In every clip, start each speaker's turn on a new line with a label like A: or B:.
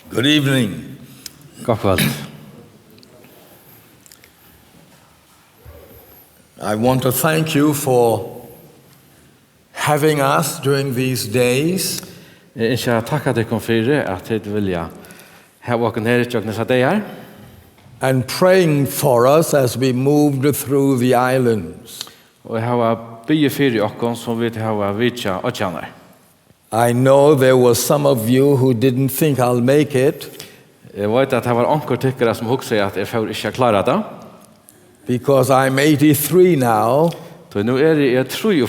A: Good evening.
B: God kväll.
A: I want to thank you for having us during these days.
B: Jeg ønsker å takke dere for at dere vilja ha åken her i tjøknes av deg
A: And praying for us as we moved through the islands.
B: og jeg har bygget for åken som vi har vidtja og kjenner.
A: I know there were some of you who didn't think I'll make it
B: Jeg vet at det var anker tykkere som hukser at jeg får ikke klare det.
A: because I'm 83 now,
B: Så nå jeg 3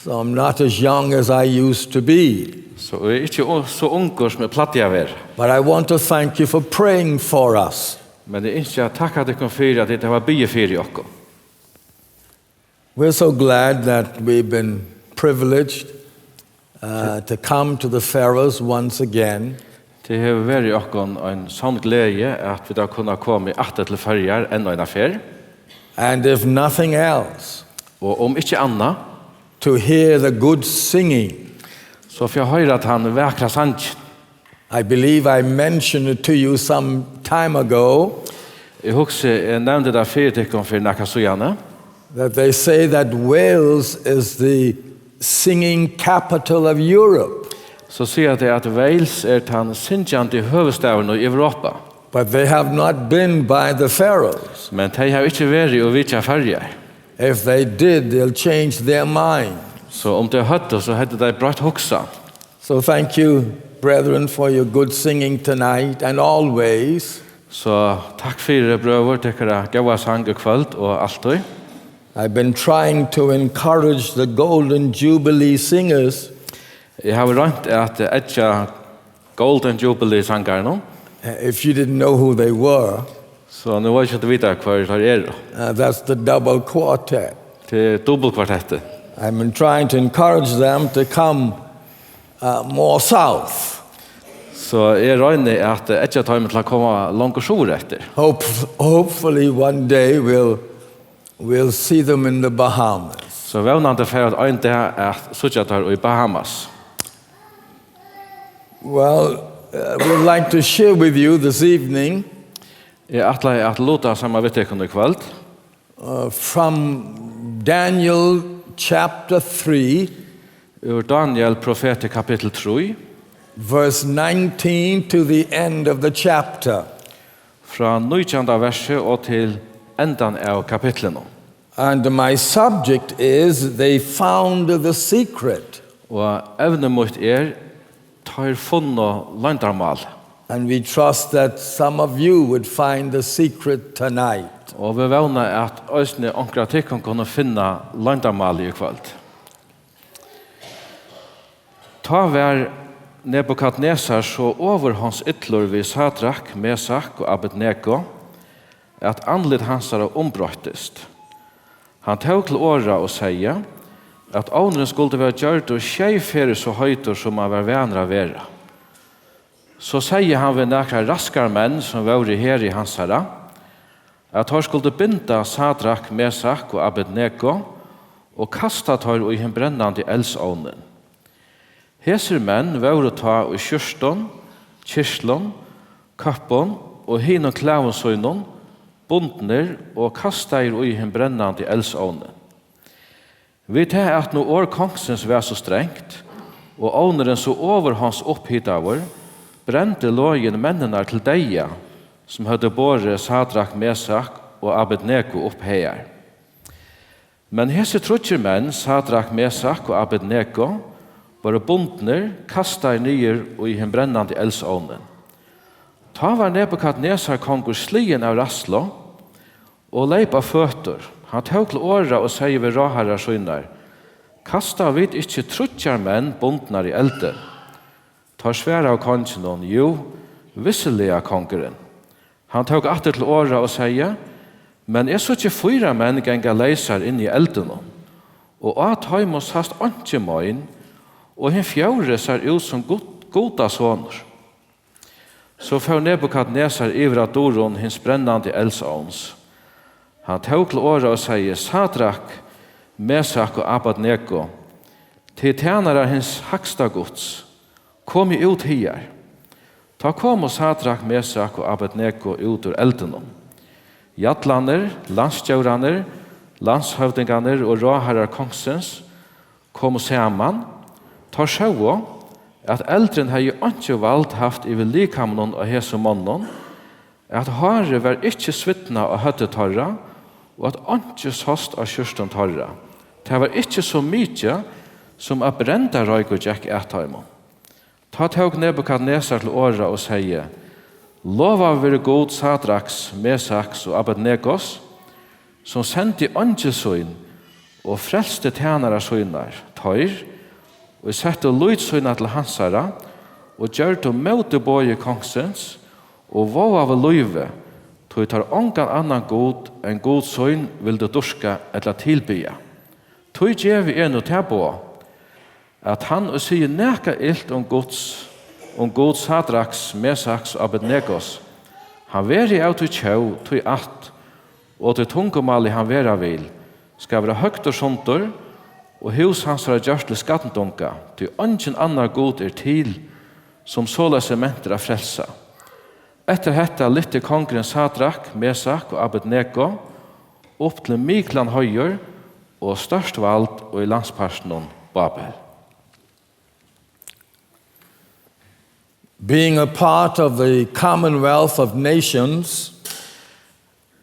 A: so I'm not as young as I used to be.
B: så jeg ikke så unger som platt jeg var.
A: But I want to thank you for praying for us.
B: Men jeg ønsker å takke dere for at det var bygget for åken.
A: We're so glad that we've been privileged to come to the Faroes once again.
B: Det har vært åken en sånn glede at vi da kunne komme atter til ferger enn en affær.
A: And if nothing else,
B: Og om ikke annet,
A: to hear the good singing.
B: så får jeg høre at han vekra sang.
A: I believe I mentioned it to you some time ago,
B: Jeg nevnte det for dere for noen søgjene.
A: that they say that Wales is the singing capital of Europe.
B: Så sier det at Wales den sinjande høvestaden i Europa.
A: But they have not been by the Faroes.
B: Men de har ikke vært og vitja ferger.
A: If they did, they'll change their mind.
B: Så om det høtte, så hadde de bratt hoksa.
A: So thank you, brethren, for your good singing tonight and always.
B: Så takk for brøver, dere gava sang og kveld og alt.
A: I've been trying to encourage the Golden Jubilee singers
B: Jeg har rønt at etja Golden Jubilee sangarno.
A: if you didn't know who they were.
B: Så nå var ikke å vite hva det
A: That's the double quartet.
B: til dobbeltkvartettet.
A: I've been trying to encourage them to come more south.
B: Så jeg røyner at etja tar meg til å komme langt og sjur etter.
A: Hopefully one day we'll see them in the Bahamas.
B: Så vevnande for at ein dag at sutjatar i Bahamas.
A: Well, we'd like to share with you this evening
B: Jeg atla at lota saman vitt ekon i kveld.
A: from Daniel chapter 3,
B: Ur Dániel profeti kapitel 3,
A: verse 19 to the end of the chapter.
B: fra 19. verset og til endan av kapitlen.
A: And my subject is they found the secret.
B: Og evne mot Teir funnu loyndarmálið.
A: And we trust that some of you would find the secret tonight.
B: Og vi vevna at òsne onkra tikkun kunne finna loyndarmálið i kveld. Ta var Nebukadnesar så over hans ytlur vi Sadrak, Mesak og Abednego at andlit hansara ombrøttist. Han tog til åra og sier at åneren skulle være gjørt og skjeifer så høyter som han var venner av vera. Så sier han ved nekra raskar menn som var her i hans herra, at han skulle binda Sadrak, Mesak og Abednego og kasta tar i hin brennande eldsovnen. Heser menn var ta i kyrstån, kyrslån, kappån og hin og klævensøgnon, bundner og kastair i hin brennande eldsovnen. Vi tar at nå år kongsens var så strengt, og åneren så over hans opphittavur, brente lojen mennene til deia, som hadde båret Sadrak, Mesak og Abednego opp heier. Men hese trutjer menn, Sadrak, Mesak og Abednego, var bundner, kastar nyer og i hin brennande eldsovnen. Ta var Nebukadnesar kongur slien av Raslo, og leip av føtter. Han tog til åra og sier ved råherrar søgnar, kasta vid ikkje trutjar menn bundnar i elde. Tar sværa av kongen, jo, visselig av kongeren. Han tog atter til åra og sier, men jeg så ikke 4 menn genga leisar inn i elden, og at haimos hast antje moin, og hin 4 ser ut som goda sonor. Så får Nebukadnesar ivra doron hins brennande eldsovns. Han tog til åra og sier, Sadrak, Mesak og Abednego, til tjenere hins haksta Guds, kom ut hier. Ta kom og Sadrak, Mesak og Abednego ut ur eldenom. Jatlaner, landstjóraner, landshövdinganer og råherrar kongsens kom saman, tar sjåa at eldren hei ikke valgt haft i vedlikamnon og hese månnon, at hare var ikke svittna av høttet torra, og at ikke sost av kyrsten torra. Det var ikke så mykje som at brenda røygo Jack ettaimon. Ta tåg Nebukadnesar til åra og sier, lova vir god Sadraks, Mesaks og Abednegos, som sendte angelsuin og frelste tjenare suinar, Teir, og sette lydsuina til hansara, og gjørte møte boje kongsens, og våg av løyve, tog tar ongan annan god enn god suin vil du durska eller tilbya. Tog gjev en og tilbå, at han og sier neka ilt om god Sadraks, Mesaks og Abednegos. Han veri av til tjau, til at, og til tungomali han vera vil, skal være høgt og sjunter, og hus hans har gjørst til skattendunka, til ungen annar god til, som såla sementer av frelsa. Etter hetta lytte kongren Sadrak, Mesak og Abednego, opp til Miklan høyer, og størst vald og i landsparsen Babel.
A: Being a part of the Commonwealth of Nations,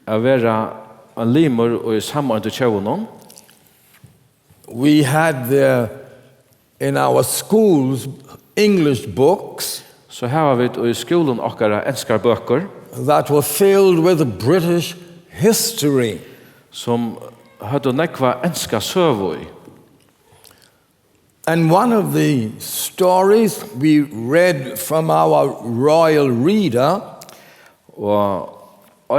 B: A vera en limur og i saman til tjaunon,
A: we had there in our schools English books
B: så har vi i skolen okkara enskar bøker,
A: that were filled with British history.
B: som hadde nekva enska søvoi.
A: And one of the stories we read from our royal reader
B: Og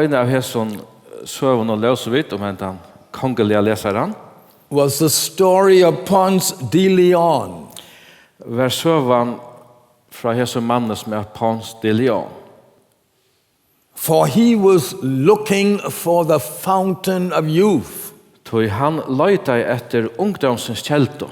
B: ein av hesson søvun og løsvitt om hentan kongelige lesaran,
A: was the story of Ponce de Leon.
B: var søvan fra hesson mannen som Ponce de Leon.
A: For he was looking for the fountain of youth.
B: Tog han leita etter ungdomsens kjelto.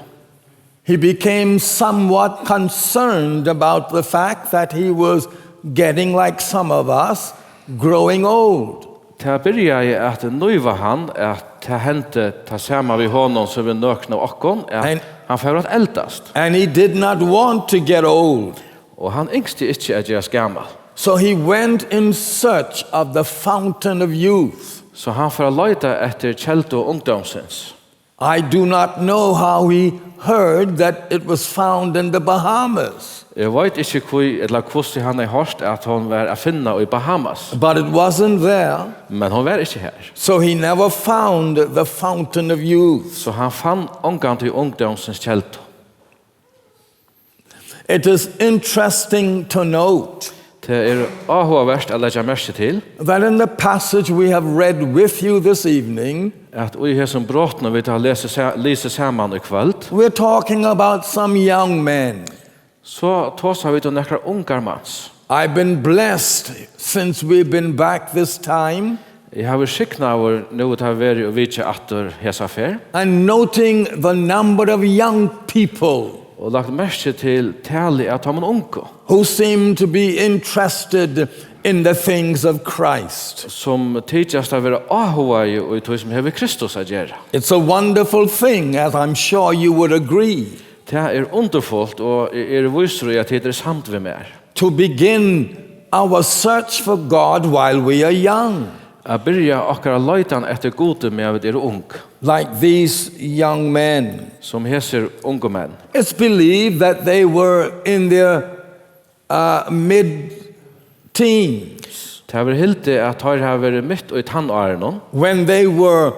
A: He became somewhat concerned about the fact that he was getting, like some of us, growing old.
B: Ta byrja I at nøyva han at ta hente ta sama vi honom som vi nøkna okkon at han får at eldast.
A: And he did not want to get old.
B: Og han yngste ikkje at gjøres gammal.
A: So he went in search of the fountain of youth.
B: Så han får leita etter kjelto ungdomsens.
A: I do not know how he heard that it was found in the Bahamas.
B: Jeg vet ikke hvordan han har hørt at hun var å finne I Bahamas.
A: But it wasn't there.
B: Men hun var ikke her.
A: So he never found the fountain of youth.
B: Så han fann omgang til ungdomsens kjelto.
A: It is interesting to note
B: Det avhåverst å legge merke til
A: that in the passage we have read with you this evening,
B: at vi har som brått når vi tar lese sammen I kveld,
A: we're talking about some young men.
B: så tås har vi til nekkar ungar mans.
A: I've been blessed since we've been back this time,
B: Jeg har vært skikna over noe til å være og vitje atter hesa fer,
A: and noting the number of young people
B: og lagt merke til tali at han unko,
A: who seem to be interested in the things of Christ.
B: som tidligast har vært avhåvei og I tog som hever Kristus å gjøre.
A: It's a wonderful thing, as I'm sure you would agree,
B: Det underfullt og viser I at det samt vi mer.
A: to begin our search for God while we are young,
B: Jeg byrja okkara leitan etter gode med at ung,
A: like these young men.
B: som heser unge menn.
A: It's believed that they were in their mid-teens
B: Det har vært hilti at de har vært mitt og I tannåren,
A: when they were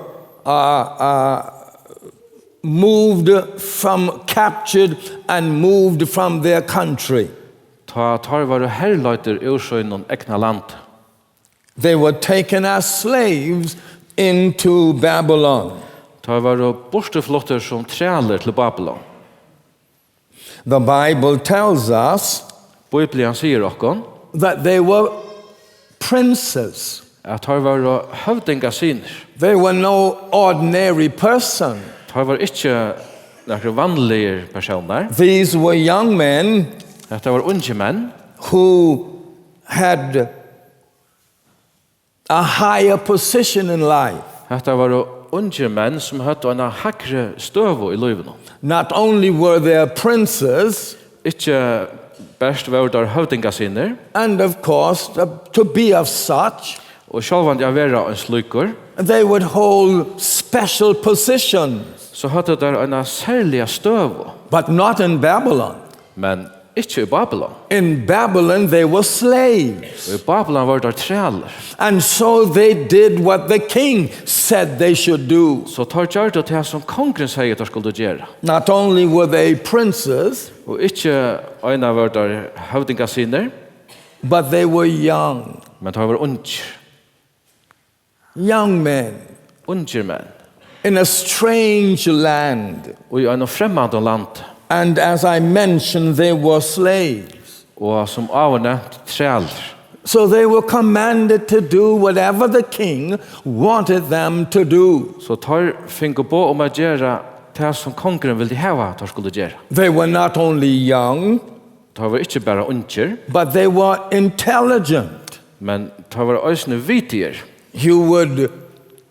A: captured and moved from their country.
B: ta de var herløyter ursøynen egna land.
A: They were taken as slaves into Babylon.
B: Ta var borteflotter som træler til Babylon.
A: The Bible tells us
B: Bibelen sier okkon
A: that they were princes.
B: at de var høvdinga sinner.
A: They were no ordinary person.
B: De var ikke nokre vanlige personer.
A: These were young men
B: Dette var unge menn
A: who had a higher position in life.
B: Hetta var unge menn som hadde en hakre støvo i livet.
A: Not only were there princes,
B: Ikke best var der høvdinga sinner,
A: and of course, to be of such,
B: og sjálvan jeg vera en slukur,
A: they would hold special positions,
B: så hadde der en særlig støvo.
A: but not in Babylon.
B: Men ikke i Babylon.
A: In Babylon, they were slaves.
B: Og i Babylon var der trealer.
A: And so they did what the king said they should do.
B: Så tar gjør det til som kongen sier at de skulle gjøre.
A: Not only were they princes,
B: Og ikke øyne var der høvdinga sinner,
A: but they were young.
B: men de var unge.
A: Young men
B: Unge menn.
A: in a strange land.
B: Og i en fremmede land.
A: And as I mentioned, they were slaves.
B: Og som avnevnt trealer.
A: So they were commanded to do whatever the king wanted them to do.
B: Så tar fingo på om å gjøre det som kongen ville hava at de skulle gjøre.
A: They were not only young,
B: De var ikke bare unger,
A: but they were intelligent.
B: men de var også vitier.
A: You would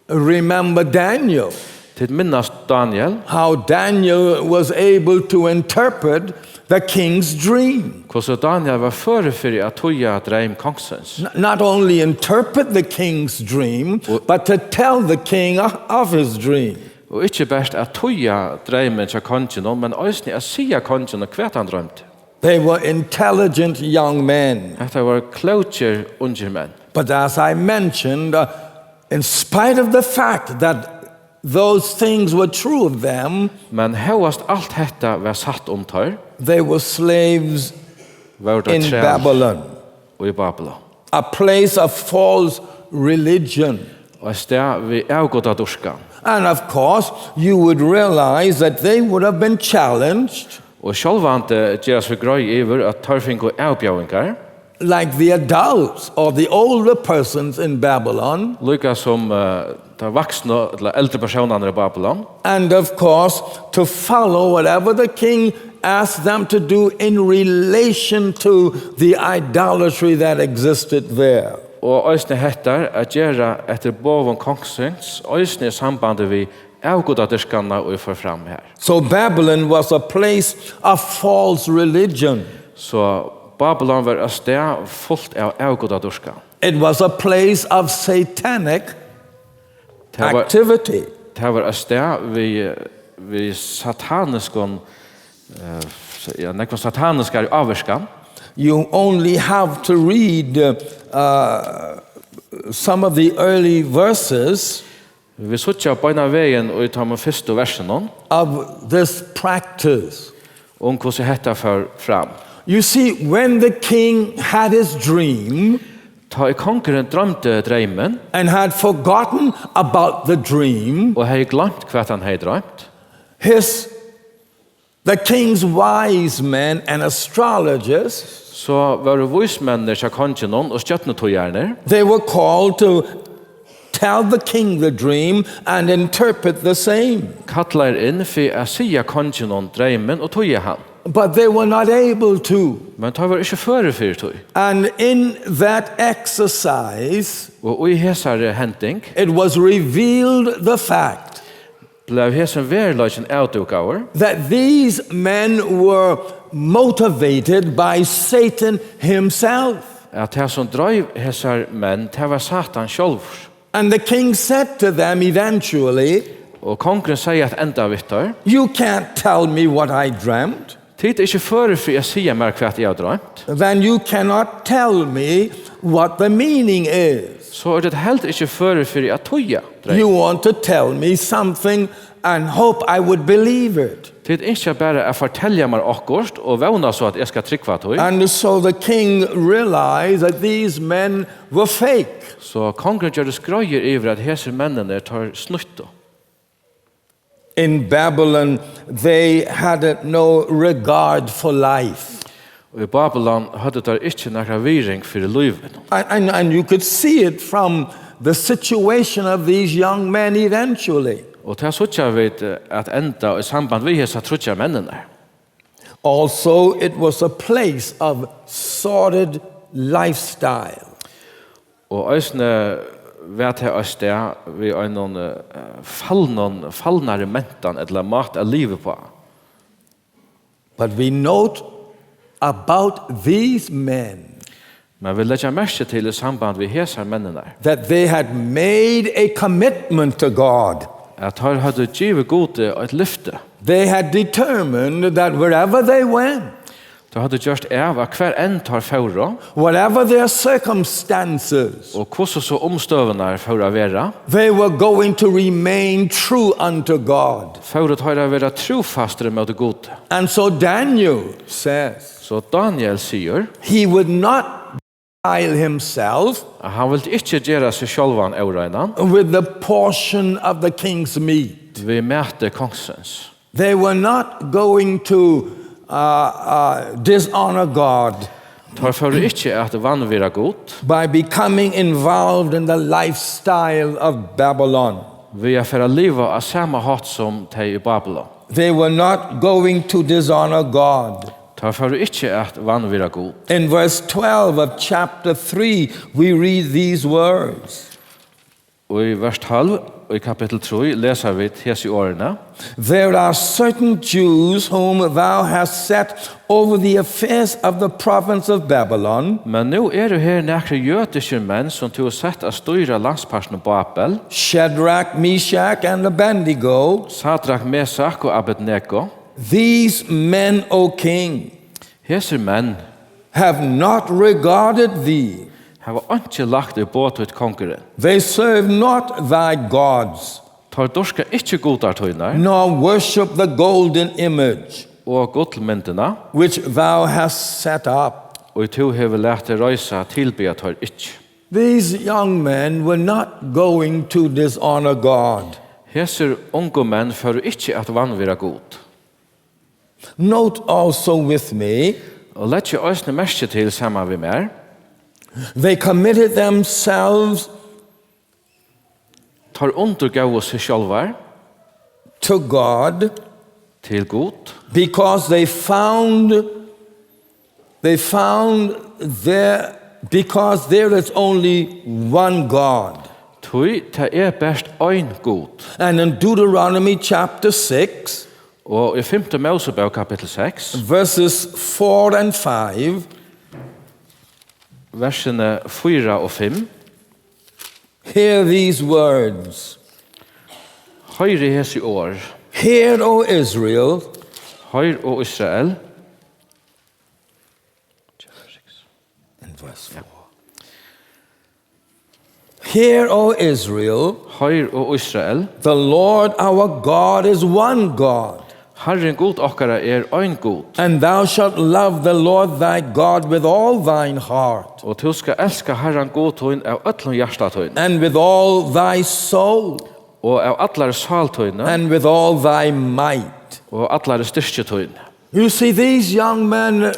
A: remember Daniel,
B: Til minnast Dániel,
A: how Daniel was able to interpret the king's dream.
B: hvordan Dániel var førefyrir at tøya dreim kongsens.
A: Not only interpret the king's dream, but to tell the king of his dream.
B: Og ikke best at tøya dreimen til kongen, men også at sia kongen og hva han drømte.
A: They were intelligent young men.
B: Dette var klautjer unger menn.
A: But as I mentioned, in spite of the fact that those things were true of them,
B: Men hevast alt detta var satt tar,
A: they were slaves
B: var det
A: in
B: treal
A: Babylon,
B: og i Babylon.
A: a place of false religion.
B: Og i sted vi avgått av durskan.
A: And of course, you would realize that they would have been challenged
B: Og sjálvante gjeras vi grøy iver at tarfingo avbjauingar,
A: like the adults or the older persons in Babylon.
B: lukka som de vaksne eller eldre personer i Babylon.
A: And of course, to follow whatever the king asked them to do in relation to the idolatry that existed there.
B: Og òsne hettar at gjera etter bovon kongsens, òsne sambandet vi avgoda dyrskanna og for fram her.
A: So Babylon was a place of false religion.
B: Så Babylon var et sted fullt av avgoda dyrskan.
A: It was a place of satanic
B: Det var,
A: activity.
B: det var et sted vi sataniskon, nekva sataniskar avverskan.
A: You only have to read some of the early verses
B: Vi sutja beina vegen og tar med fyrste versen
A: of this practice.
B: om hvordan hetta for fram.
A: You see, when the king had his dream
B: Ta i konkurren drømte dreimen,
A: and had forgotten about the dream,
B: og hei glemt hva han hei drømt,
A: the king's wise men and astrologers,
B: så var det vismennir til kongen og stjøtnetogjerner,
A: they were called to tell the king the dream and interpret the same.
B: kallar inn for å sia kongen dreimen og togje han.
A: But they were not able to.
B: Men ta var ikke føre for tog.
A: And in that exercise,
B: Og i hesare henting,
A: it was revealed the fact
B: blev hesen verløysen avdukaver,
A: that these men were motivated by Satan himself.
B: at det som drev hesar menn, det var Satan sjálv.
A: And the king said to them eventually,
B: Og kongen sier at enda vittar,
A: you can't tell me what I dreamt,
B: tid ikke føre for å sia mer hva jeg har drømt,
A: then you cannot tell me what the meaning is.
B: så det helt ikke føre for å togja dreim.
A: You want to tell me something and hope I would believe it.
B: Tid ikke bare å fortelle meg akkurat og vana så at jeg skal trykva tog.
A: And so the king realized that these men were fake.
B: Så kongen gjør det skrøyer iver at hese mennene tar snutto.
A: In Babylon, they had no regard for life.
B: Og i Babylon hadde der ikke nekra viring for livet.
A: And you could see it from the situation of these young men eventually.
B: Og det suttja vet at enda i samband vi hesa trutja mennene.
A: Also, it was a place of sordid lifestyle.
B: Og øsne vet jeg oss det vi er noen fallnare mentan eller mat av livet på.
A: But we note about these men
B: Men vi lägger märke till I samband vi hesar männen där.
A: that they had made a commitment to God.
B: Att har hade givet gode ett lyfte.
A: They had determined that wherever they went,
B: Då hade gjort Eva kvar en tar förra
A: whatever their circumstances,
B: och hur så omstövnar förra vera.
A: they were going to remain true unto God.
B: Förra har det vara trofastare mot gode.
A: And so Daniel says
B: Så Daniel säger
A: he would not defile himself
B: att han vill inte göra sig självan orenan.
A: with the portion of the king's meat.
B: Vi mäter kongsens.
A: They were not going to dishonor God
B: Tar för inte att vanvira god.
A: by becoming involved in the lifestyle of Babylon.
B: Vi är för att leva av samma hat som de I Babylon.
A: They were not going to dishonor God.
B: Tar för inte att vanvira god.
A: In verse 12 of chapter 3, we read these words.
B: Och I vers 12 och I kapitel 3 läser vi hese årena.
A: There are certain Jews whom thou hast set over the affairs of the province of Babylon,
B: Men nu det här några jötiska män som tog sett att styra landsparten Babel.
A: Shadrach, Meshach, and Abednego.
B: Sadrak, Mesak och Abednego.
A: These men, O king,
B: Hese män
A: have not regarded thee.
B: har inte lagt I båt ut konkurren.
A: They serve not thy gods,
B: Tar dorska inte godar tøynar
A: nor worship the golden image
B: och godmyndena
A: which thou hast set up.
B: och to hever lärt röjsa tillbe tar inte.
A: These young men were not going to dishonor God.
B: Heser unga män för inte att vanvira god.
A: Note also with me,
B: Och lätt ju ösne märke till samma vi mer.
A: they committed themselves
B: Tar undergåva sig självar
A: to God
B: till god.
A: because they found because there is only one God.
B: Tui ta bäst ein god.
A: And in Deuteronomy chapter 6,
B: Och I 5 Mosebok kapitel 6
A: verses 4 and 5,
B: verserna 4 och 5.
A: hear these words.
B: Høyre hesi år.
A: Hear, O Israel,
B: Høyr og Israel.
A: in verse 4. Hear, O Israel,
B: Høyr og Israel.
A: the Lord our God is one God.
B: Herren god okkara ein god.
A: And thou shalt love the Lord thy God with all thine heart,
B: Og du skal elska Herren god tøyn av öllum hjärsta tøyn.
A: and with all thy soul,
B: Og av allar sal tøyna.
A: and with all thy might.
B: Og allar styrke tøyn.
A: You see, these young men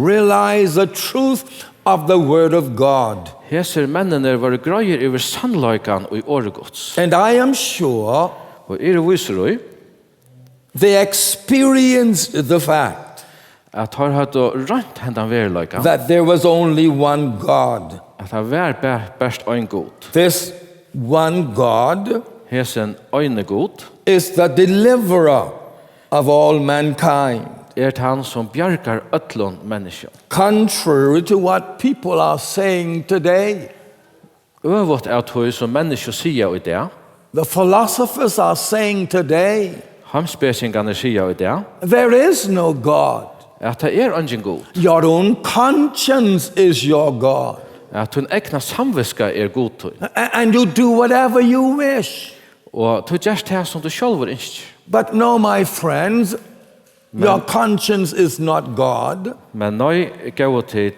A: realize the truth of the word of God.
B: Heser mennene var grøyer over sannløykan og I året gods.
A: And I am sure
B: Og viser
A: they experienced the fact
B: at har hatt rønt hendan verløykan.
A: that there was only one God.
B: At han var best ein god.
A: This one God
B: Hesen eine god.
A: is the deliverer of all mankind.
B: Han som bjarkar öllun menneskjum.
A: Contrary to what people are saying today,
B: Øvot tøy som menneskjum sier I det.
A: the philosophers are saying today,
B: Hamspesingarna sier I det.
A: there is no God.
B: At det ingen god.
A: Your own conscience is your God.
B: At hun egna samviska god tøy.
A: And you do whatever you wish.
B: Og du gjørst det som du sjálfur innskjer.
A: But no, my friends, your conscience is not God.
B: Men nøy gau tid,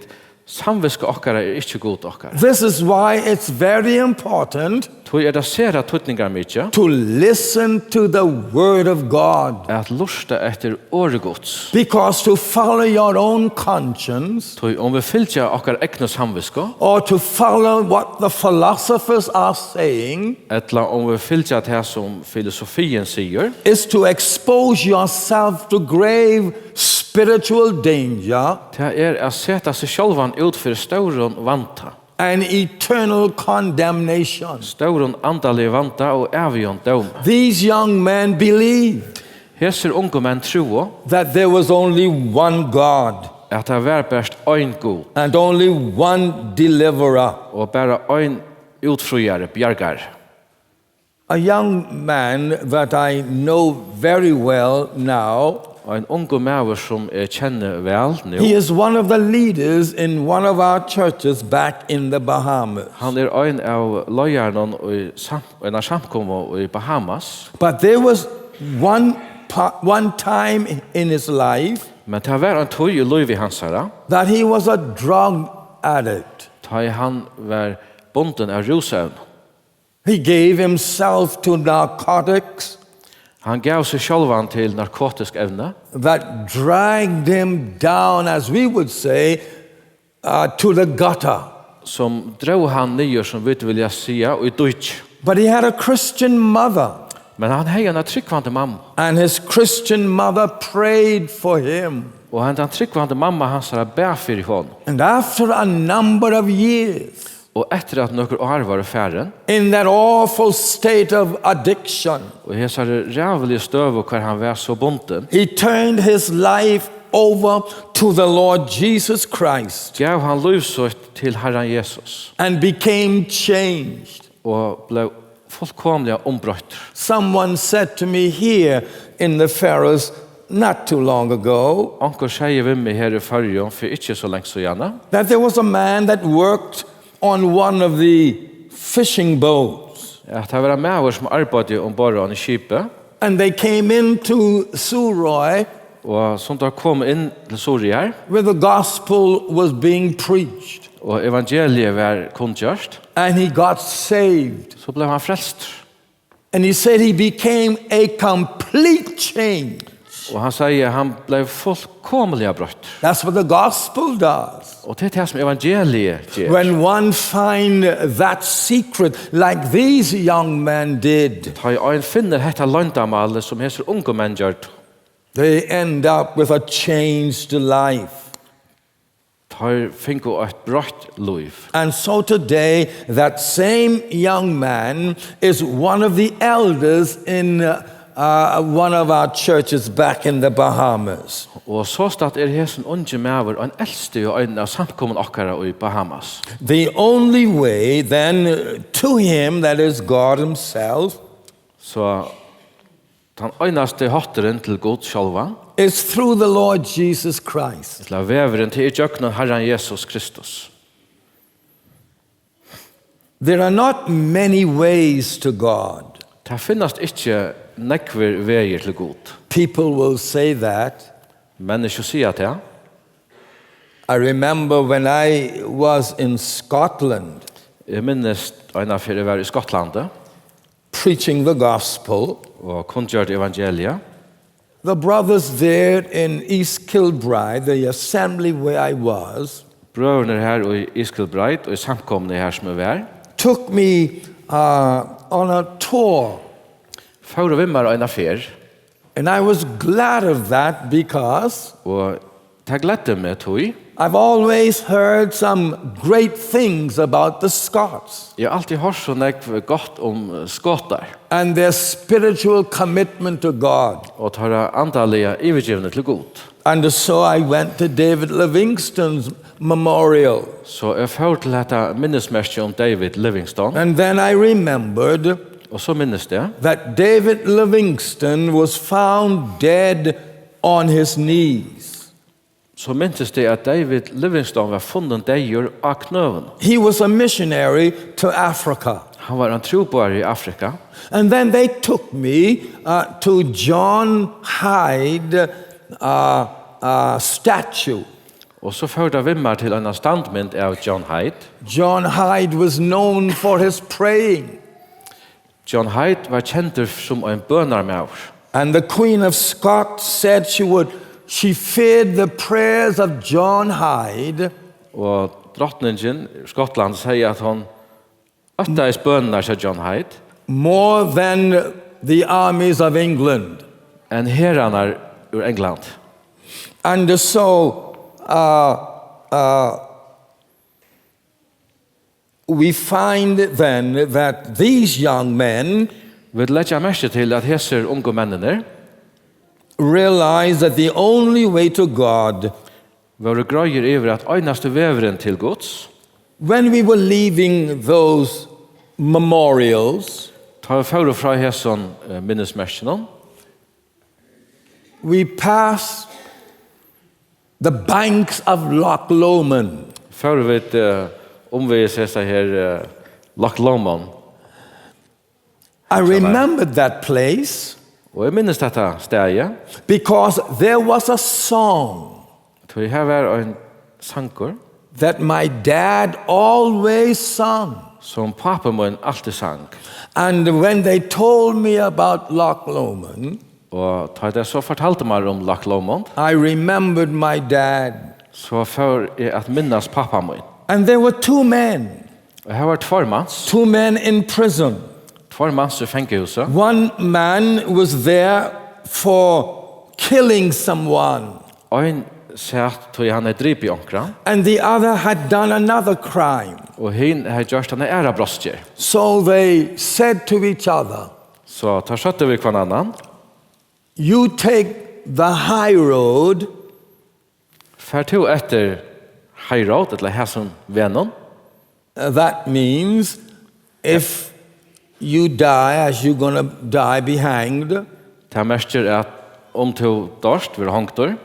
B: samviska okkara ikkje god okkara.
A: This is why it's very important
B: Tøy det sera tøytningar mykje.
A: to listen to the word of God.
B: At lusta etter året gods.
A: Because to follow your own conscience
B: Tøy vi fylgja okkar egna samviska.
A: or to follow what the philosophers are saying
B: Etla vi fylgja det som filosofien sier.
A: is to expose yourself to grave spiritual spiritual danger
B: Det att sätta sig självan ut för stor vanta.
A: and eternal condemnation.
B: Stor andalig vanta och evigen dom.
A: These young men believed
B: Hesir unga män tro
A: that there was only one God
B: att det var bäst ein god
A: and only one deliverer.
B: och bara ein utfriare bjargar.
A: A young man that I know very well now,
B: En unga maver som känner väl nu.
A: he is one of the leaders in one of our churches back in the Bahamas.
B: Han en av lojarna i en samkomma i Bahamas.
A: But there was one time in his life
B: Men det var en tog i liv i hansara.
A: that he was a drug addict.
B: Ta han var bonden av rusevn.
A: He gave himself to narcotics
B: Han gav sig självan till narkotisk evne
A: that dragged him down, as we would say, to the gutter.
B: som drog han ner som vi vilja säga i Deutsch.
A: But he had a Christian mother,
B: Men han hade en tryggvande mamma.
A: and his Christian mother prayed for him.
B: Och han tryggvande mamma hans har bär för honom.
A: And after a number of years,
B: Och efter att några år var färren
A: in that awful state of addiction,
B: och hesar rävliga stöv och han var så bonden.
A: he turned his life over to the Lord Jesus Christ
B: Gav han livsåt till Herren Jesus
A: and became changed.
B: och blev fullkomliga ombrott.
A: Someone said to me here in the Faroes not too long ago
B: Onkel säger vi mig här i Färjön för inte så länge så gärna.
A: that there was a man that worked on one of the fishing boats,
B: Att det var med som arbetade ombord i skipet
A: and they came into Suroy
B: och som då kom in till Surier
A: where the gospel was being preached,
B: och evangeliet var kundgjort
A: and he got saved.
B: så blev han frälst.
A: And he said he became a complete change.
B: Och han säger han blev fullkomliga brott.
A: That's what the gospel does.
B: Och det är det som evangeliet ger.
A: When one find that secret like these young men did,
B: Ta en finner detta loyndarmálið som hesar unga menn gjort.
A: they end up with a changed life.
B: Ta finko ett brott liv.
A: And so today, that same young man is one of the elders in one of our churches back in the Bahamas.
B: Og så stad hesen unge maver en eldste og en av samkommen okkara i Bahamas.
A: The only way then to him, that is God himself,
B: Så den einaste hotteren til Guds sjálva,
A: is through the Lord Jesus Christ.
B: til veveren til jöknan Herren Jesus Kristus.
A: There are not many ways to God.
B: Det finnast ikkje nekver veier til Gud.
A: People will say that.
B: Mennesker sier det.
A: I remember when I was in Scotland
B: Jeg minnes en av fyrir var i Skottlandet
A: preaching the gospel.
B: og kundgjørt evangeliet.
A: The brothers there in East Kilbride, the assembly where I was,
B: Brødrene her i Iskilbreit og i samkomne her som var,
A: took me on a tour.
B: Fára vimmar en affær,
A: And I was glad of that because
B: og det gledde meg tog.
A: I've always heard some great things about the Scots
B: Jeg har alltid hørt så nekv godt skotar
A: and their spiritual commitment to God.
B: og tar andalige ivergivne til god.
A: And so I went to David Livingstone's memorial.
B: Så jeg får til dette minnesmerket om David Livingstone,
A: And then I remembered
B: og så minnes det
A: that David Livingstone was found dead on his knees.
B: så minnes det at David Livingstone var funnet deir av knøven.
A: He was a missionary to Africa.
B: Han var en trobar i Afrika.
A: And then they took me to John Hyde statue.
B: Og så førte vimmar til en standmynd av John Hyde.
A: John Hyde was known for his praying.
B: John Hyde var kjent som en bønarmaur.
A: And the Queen of Scots said she feared the prayers of John Hyde
B: Og drottningen Skottland sier at hon øttais bønnar seg John Hyde
A: more than the armies of England.
B: enn heranar ur England.
A: And so we find then that these young men
B: Vi lägger märke till att hesser unga männen
A: realize that the only way to God,
B: var grejer över att einaste vävren till Guds.
A: when we were leaving those memorials,
B: Ta för fra hesson minnesmärken.
A: we passed the banks of Loch Lomond.
B: För vet vi så här Loch Lomond.
A: I remembered that place
B: Och jag minns detta stäje.
A: because there was a song
B: Vi har en Sangur
A: that my dad always sung.
B: som pappa min alltid sang.
A: And when they told me about Loch Lomond,
B: Och ta det så fortalte man om Loch Lomond.
A: I remembered my dad.
B: Så för att minnas pappa min.
A: And there were two men
B: Två
A: men in prison.
B: Två mans I fängelset.
A: One man was there for killing someone,
B: En sagt att han drip I onkra.
A: and the other had done another crime.
B: Och hin har gjort en ära brottsger.
A: So they said to each other,
B: Så tar satte vi kvar annan.
A: you take the high road,
B: För to efter high road eller häson vännen.
A: that means if you die as you're going to die, be hanged,
B: Det märker att om du dörst vill hangtor.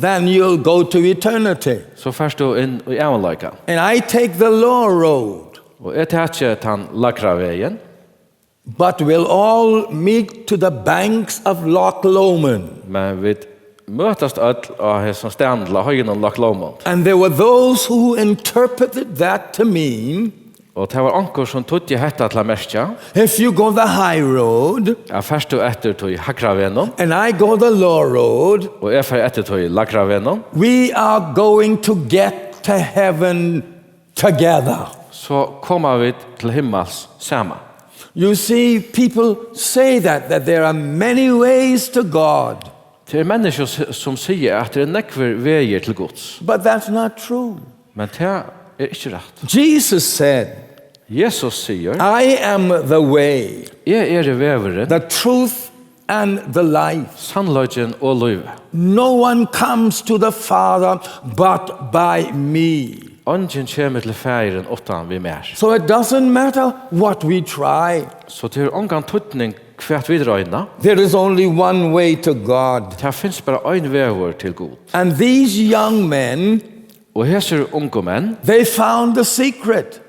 A: then you'll go to eternity.
B: Så först du in I evangelika.
A: And I take the lower road,
B: Och ett hatche tan lakra vägen.
A: but we'll all meet to the banks of Loch Lomond.
B: Men vi mötast öll och häson ständla högen och Loch Lomond.
A: And there were those who interpreted that to mean,
B: Och det var ankor som tog I hetta till märka.
A: if you go the high road
B: Först du efter tog hakra vännen.
A: and I go the lower road,
B: Och efter efter tog lakra vännen.
A: we are going to get to heaven together.
B: Så kommer vi till himmels samma.
A: You see, people say that there are many ways to God,
B: Det människor som säger att det nekver vägar till Guds.
A: but that's not true.
B: Men det inte rätt.
A: Jesus said,
B: Jesus säger,
A: I am the way,
B: jag väveren,
A: the truth, and the life.
B: sannlögjen och liv.
A: No one comes to the Father but by me.
B: Ungen kommer till fären utan vi mer.
A: So it doesn't matter what we try.
B: Så det är ongan tutning kvärt vid röjna.
A: There is only one way to God.
B: Det finns bara en väg till Gud.
A: And these young men,
B: Och här ser unga män,
A: they found the secret.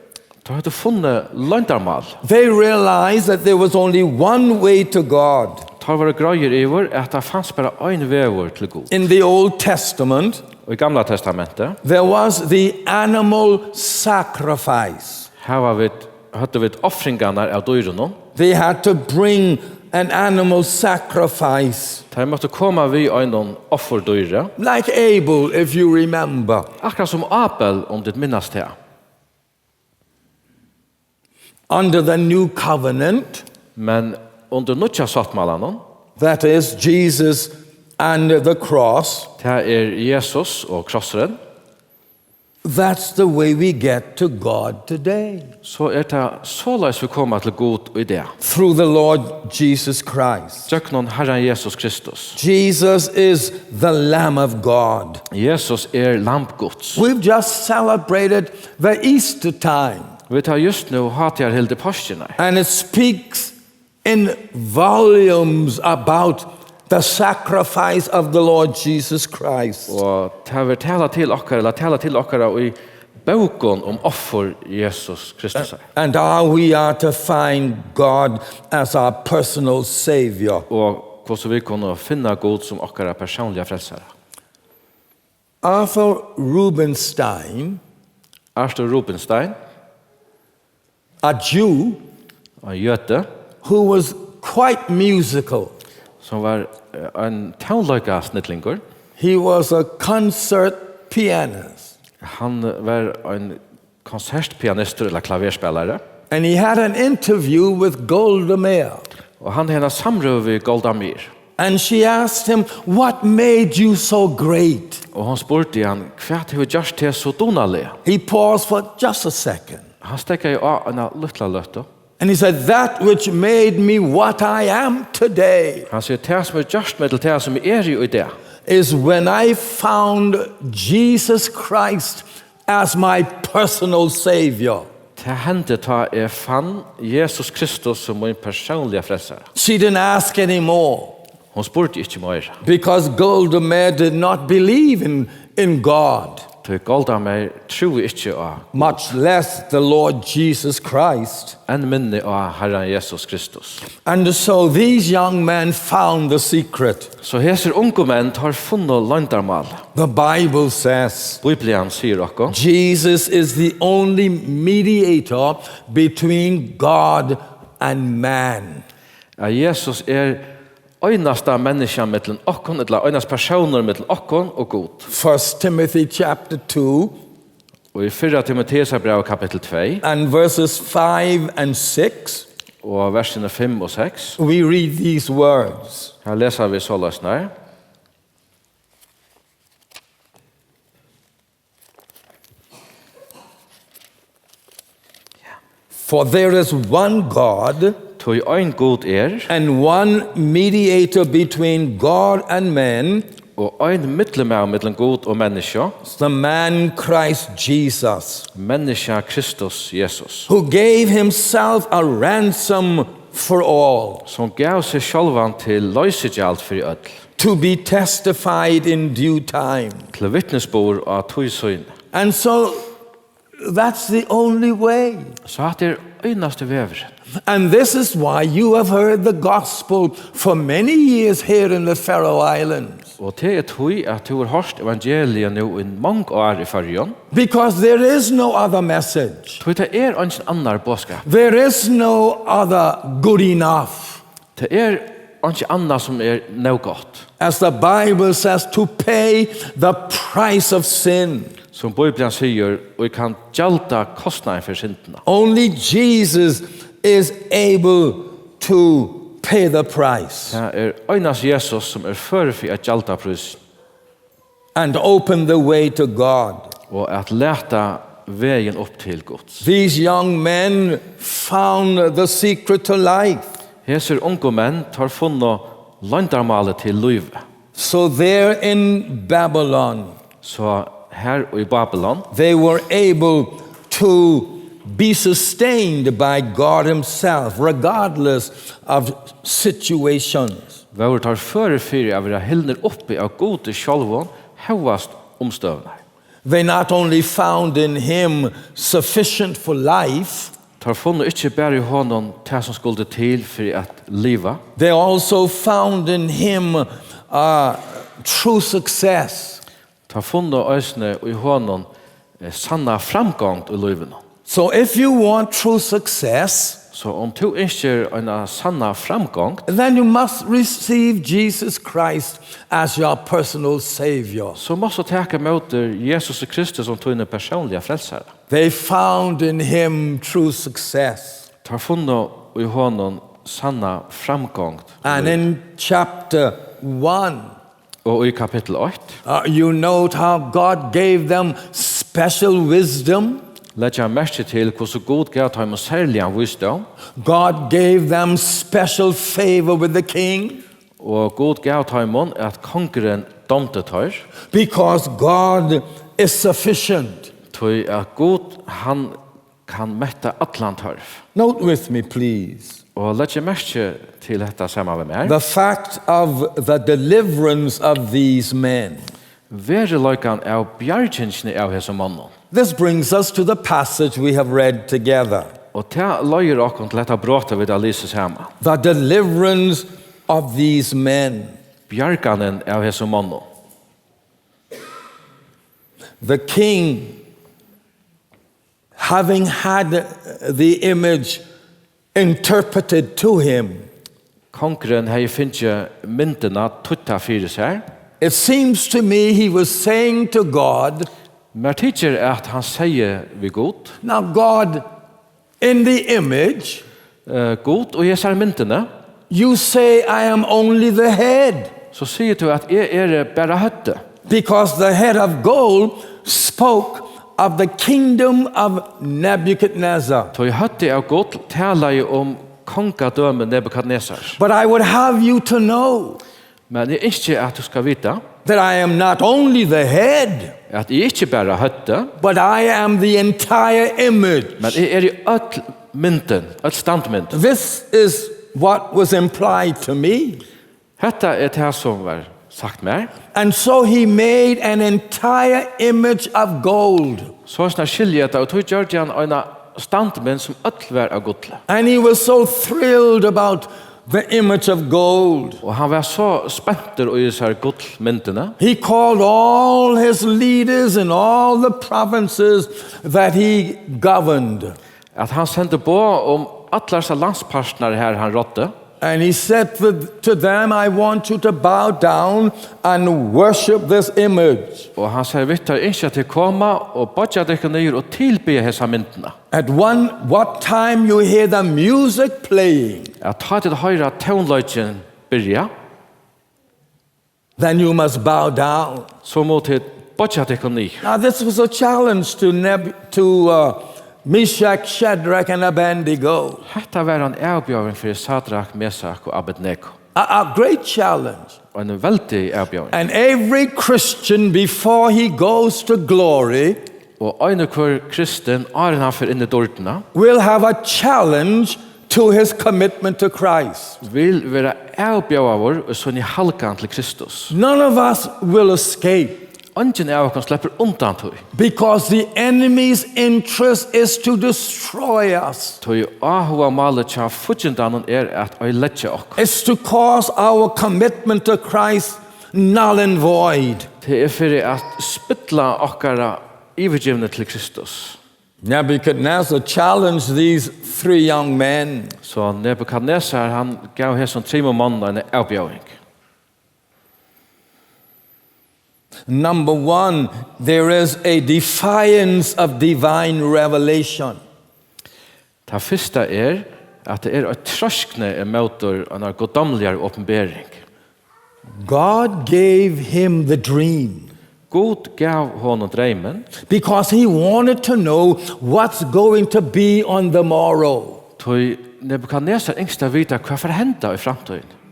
B: de hade funnit loyndarmálið.
A: They realized that there was only one way to God.
B: Det var grejer över att det fanns bara en väg till Gud.
A: In the Old Testament,
B: Och I Gamla testamentet,
A: there was the animal sacrifice.
B: här hade vi offringarna av dyren.
A: They had to bring an animal sacrifice,
B: De måste komma vid en offerdyre.
A: like Abel, if you remember.
B: Akkurat som Abel, om det minnas det.
A: Under the new covenant,
B: Men under nutja sattmalan,
A: that is Jesus and the cross,
B: det Jesus och krossaren,
A: that's the way we get to God today.
B: så det således vi kommer till Gud I det.
A: Through the Lord Jesus Christ.
B: Jöknon Herren Jesus Kristus.
A: Jesus is the Lamb of God.
B: Jesus lamp Guds.
A: We've just celebrated the Easter time,
B: Vi tar just nu hatjar hilde påskerna.
A: and it speaks in volumes about the sacrifice of the Lord Jesus Christ.
B: Och det har tala till okkara I boken om offer Jesus Kristus.
A: And how we are to find God as our personal Savior.
B: Och hur vi kan finna Gud som okkara personliga frälsare.
A: Arthur Rubinstein,
B: Arthur Rubinstein,
A: a Jew
B: en jöte,
A: who was quite musical.
B: som var en tonlöka snittlingur.
A: He was a concert pianist.
B: Han var en konsertpianist eller klaverspelare.
A: And he had an interview with Golda Meir.
B: Och han hade samröv I Golda Meir.
A: And she asked him, what made you so great?
B: Og hon spurte han, hva har gjort det så donalig?
A: He paused for just a second.
B: Han stekka jo av en lilla løtta.
A: And he said, that which made me what I am today
B: Han sier, det som gjort meg til det som jo i det,
A: is when I found Jesus Christ as my personal Savior.
B: det hendte ta jeg fann Jesus Kristus som min personlige frelsere.
A: She didn't ask anymore
B: Hon spurte ikke mer.
A: because Golda Meir did not believe in God,
B: Så Golda Meir tror ikke av,
A: much less the Lord Jesus Christ.
B: enn minne av Herren Jesus Kristus.
A: And so these young men found the secret.
B: Så heser unge menn har funnet loyndarmálið.
A: The Bible says
B: Bibelen sier okko,
A: Jesus is the only mediator between God and man.
B: at Jesus øynasta menneska mittlen okkon, eller øynast personer mittlen okkon og god.
A: 1 Timothy chapter 2
B: Og i 4 Timotheus brev kapittel 2,
A: and verses 5 and 6,
B: og versene 5 og 6,
A: we read these words.
B: her leser vi så løsner.
A: For there is one God
B: Tog ein god
A: and one mediator between God and men,
B: og ein mittlemær mittlen god og menneska,
A: the man Christ Jesus,
B: menneska Kristus Jesus,
A: who gave himself a ransom for all,
B: som gav seg sjálvan til løysegjald fyrir öll,
A: to be testified in due time.
B: til vittnesbord av tøysøyn.
A: And so that's the only way.
B: Så at øynaste vever.
A: And this is why you have heard the gospel for many years here in the Faroe Islands.
B: Og det tøy at du har hørt evangeliet nå i mange år i Færøyene,
A: Because there is no other message.
B: tøy det en annar bådskap.
A: There is no other good enough.
B: Det en annar som nå godt.
A: As the Bible says, to pay the price of sin.
B: Som Bibelen sier, og vi kan gjalda kostnaden for syndene.
A: Only Jesus is able to pay the price
B: Det øynas Jesus som fører at gjalda pris,
A: and open the way to God.
B: og at leta veien opp til Guds.
A: These young men found the secret to life.
B: Heser unge menn tar funnet loyndarmálið til liv.
A: So there in Babylon,
B: Så her og i Babylon,
A: they were able to be sustained by God himself, regardless of situations.
B: hvor tar fører fyrir av å hilner oppi av gode sjálvån, hevast omstøvnar.
A: They not only found in him sufficient for life,
B: Tar funnet ikke bare i hånden det som skulle til for at liva,
A: they also found in him true success.
B: tar funnet øysene i hånden sanna framgang i livet.
A: So if you want true success,
B: Så om du ønsker en sanna framgang,
A: then you must receive Jesus Christ as your personal Savior.
B: så måste du taka mot Jesus Kristus som tog personliga frälsare.
A: They found in him true success.
B: Tar funnet i hånden sanna framgang.
A: And in chapter 1,
B: Og i kapittel 8,
A: you note how God gave them special wisdom.
B: lägger jag märke till hur god gav dem särliga visdom,
A: God gave them special favor with the king
B: og god gav dem at kongeren domte tar,
A: because God is sufficient.
B: tog at god han kan mätta atlant tarf.
A: Note with me, please,
B: Og lägger märke till detta samma med mig.
A: the fact of the deliverance of these men.
B: Veruleikan av bjargensni av hesum mannen.
A: This brings us to the passage we have read together.
B: Og ta løyer okkur til detta brota vid Alice sama.
A: The deliverance of these men.
B: Bjarganen av hesum mannen.
A: The king, having had the image interpreted to him,
B: Kongren hei finnje myndina tutta fyrir seg.
A: it seems to me he was saying to God,
B: Men tidser at han sier vi god,
A: now God, in the image,
B: god, og jeg ser myndene,
A: you say I am only the head.
B: så sier du at jeg bare høtte.
A: Because the head of gold spoke of the kingdom of Nebuchadnezzar.
B: Så jeg høtte av godt taler om kongadømme Nebukadnesar.
A: But I would have you to know
B: Men jeg ikke at du skal vite
A: that I am not only the head,
B: at jeg ikke bare høtte,
A: but I am the entire image.
B: men jeg i øll mynden, øll standmynd.
A: This is what was implied to me.
B: Hetta det som var sagt mer.
A: And so he made an entire image of gold.
B: Så snar skilje det, og tog gjør han en standmynd som øll var av godle.
A: And he was so thrilled about the image of gold.
B: Og han var så spenter i disse godmyndene.
A: He called all his leaders in all the provinces that he governed.
B: At han sendte på om alle landspartner her han rådde.
A: And he said to them, I want you to bow down and worship this image.
B: Og han sier vittar ikke til koma og bodja dere nyer og tilbe hessa myndene.
A: At what time you hear the music playing,
B: At ta til høyre tonløgjen byrja,
A: then you must bow down.
B: så må til bodja dere nyer.
A: Now this was a challenge to Meshach, Shadrach, and Abednego.
B: Hetta var en avbjøring for Sadrak, Mesak og Abednego.
A: A great challenge.
B: Og en veldig avbjøring.
A: And every Christian, before he goes to glory,
B: Og en hver kristen, er han for inn i dårdene,
A: will have a challenge to his commitment to Christ.
B: vil være avbjøver og sånn i halkan til Kristus.
A: None of us will escape
B: Ingen av oss slipper undan tog.
A: because the enemy's interest is to destroy us.
B: Tog ahua malet tja futjendanen at oi letja ok.
A: It's to cause our commitment to Christ null and void.
B: Det for at spytla okkara ivergivne til Kristus.
A: Nebuchadnezzar challenged these three young men.
B: Så Nebukadnesar han gav hesson 3 måneder en avbjøring.
A: Number one, there is a defiance of divine revelation.
B: Det første at det et trøskne motor av en goddomligere åpenbering.
A: God gave him the dream
B: God gav honom dreimen,
A: because he wanted to know what's going to be on the morrow.
B: tog Nebukadnesar engst vita hva for henda i framtiden.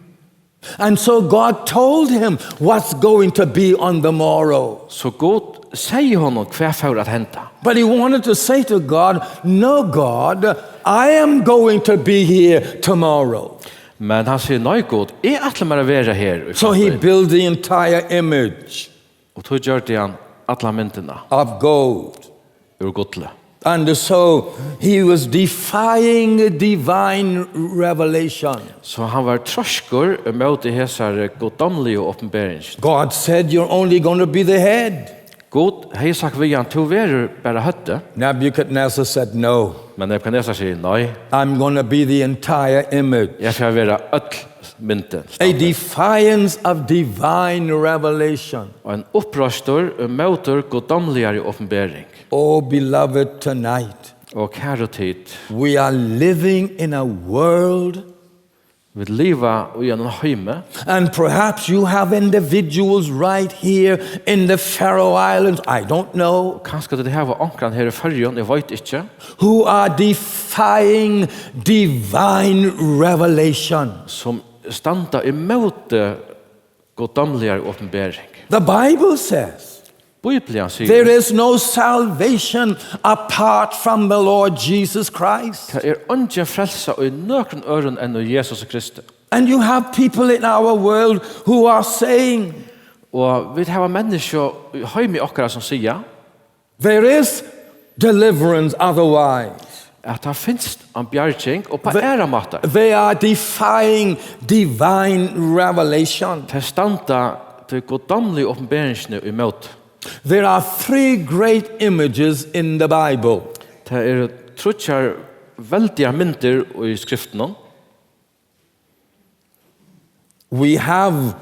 A: And so God told him what's going to be on the morrow.
B: Så God sier honom hva for at henda.
A: But he wanted to say to God, no, God, I am going to be here tomorrow.
B: Men han sier, nei God, jeg atler meg å være her i
A: So he
B: framtiden.
A: built the entire image
B: Og tog gjør det han alle myndene
A: of gold.
B: ur godle.
A: And so he was defying divine revelation.
B: Så han var trøskur mot det hesar goddomlige åpenberingen.
A: God said, you're only going to be the head.
B: God hei sagt vi han to verer bare høtte,
A: Nebuchadnezzar said, no,
B: men Nebukadnesar sier, nei,
A: I'm going to be the entire image.
B: jeg får være øll mynden.
A: A defiance of divine revelation.
B: Og en opprøstor møter goddomligere åpenbering.
A: Oh, beloved, tonight,
B: Og kære tid,
A: we are living in a world,
B: vi lever i en heime,
A: and perhaps you have individuals right here in the Faroe Islands, I don't know,
B: kanskje det her var ankran her i Førjøen, jeg vet ikke,
A: who are defying divine revelation.
B: som standa imot goddomligere åpenbering.
A: The Bible says,
B: Bibelen sier,
A: there is no salvation apart from the Lord Jesus Christ.
B: det ungen frelsa og i nøkron øren enn Jesus Kristus.
A: And you have people in our world who are saying,
B: Og vi har mennesker i heime okkara som sier,
A: there is deliverance otherwise.
B: at det finnes en bjerging og på æra matar.
A: They are defying divine revelation.
B: Det standa til goddomlige åpenberingsene imot.
A: There are 3 great images in the Bible.
B: Det trutjar veldige mynter i skriften.
A: We have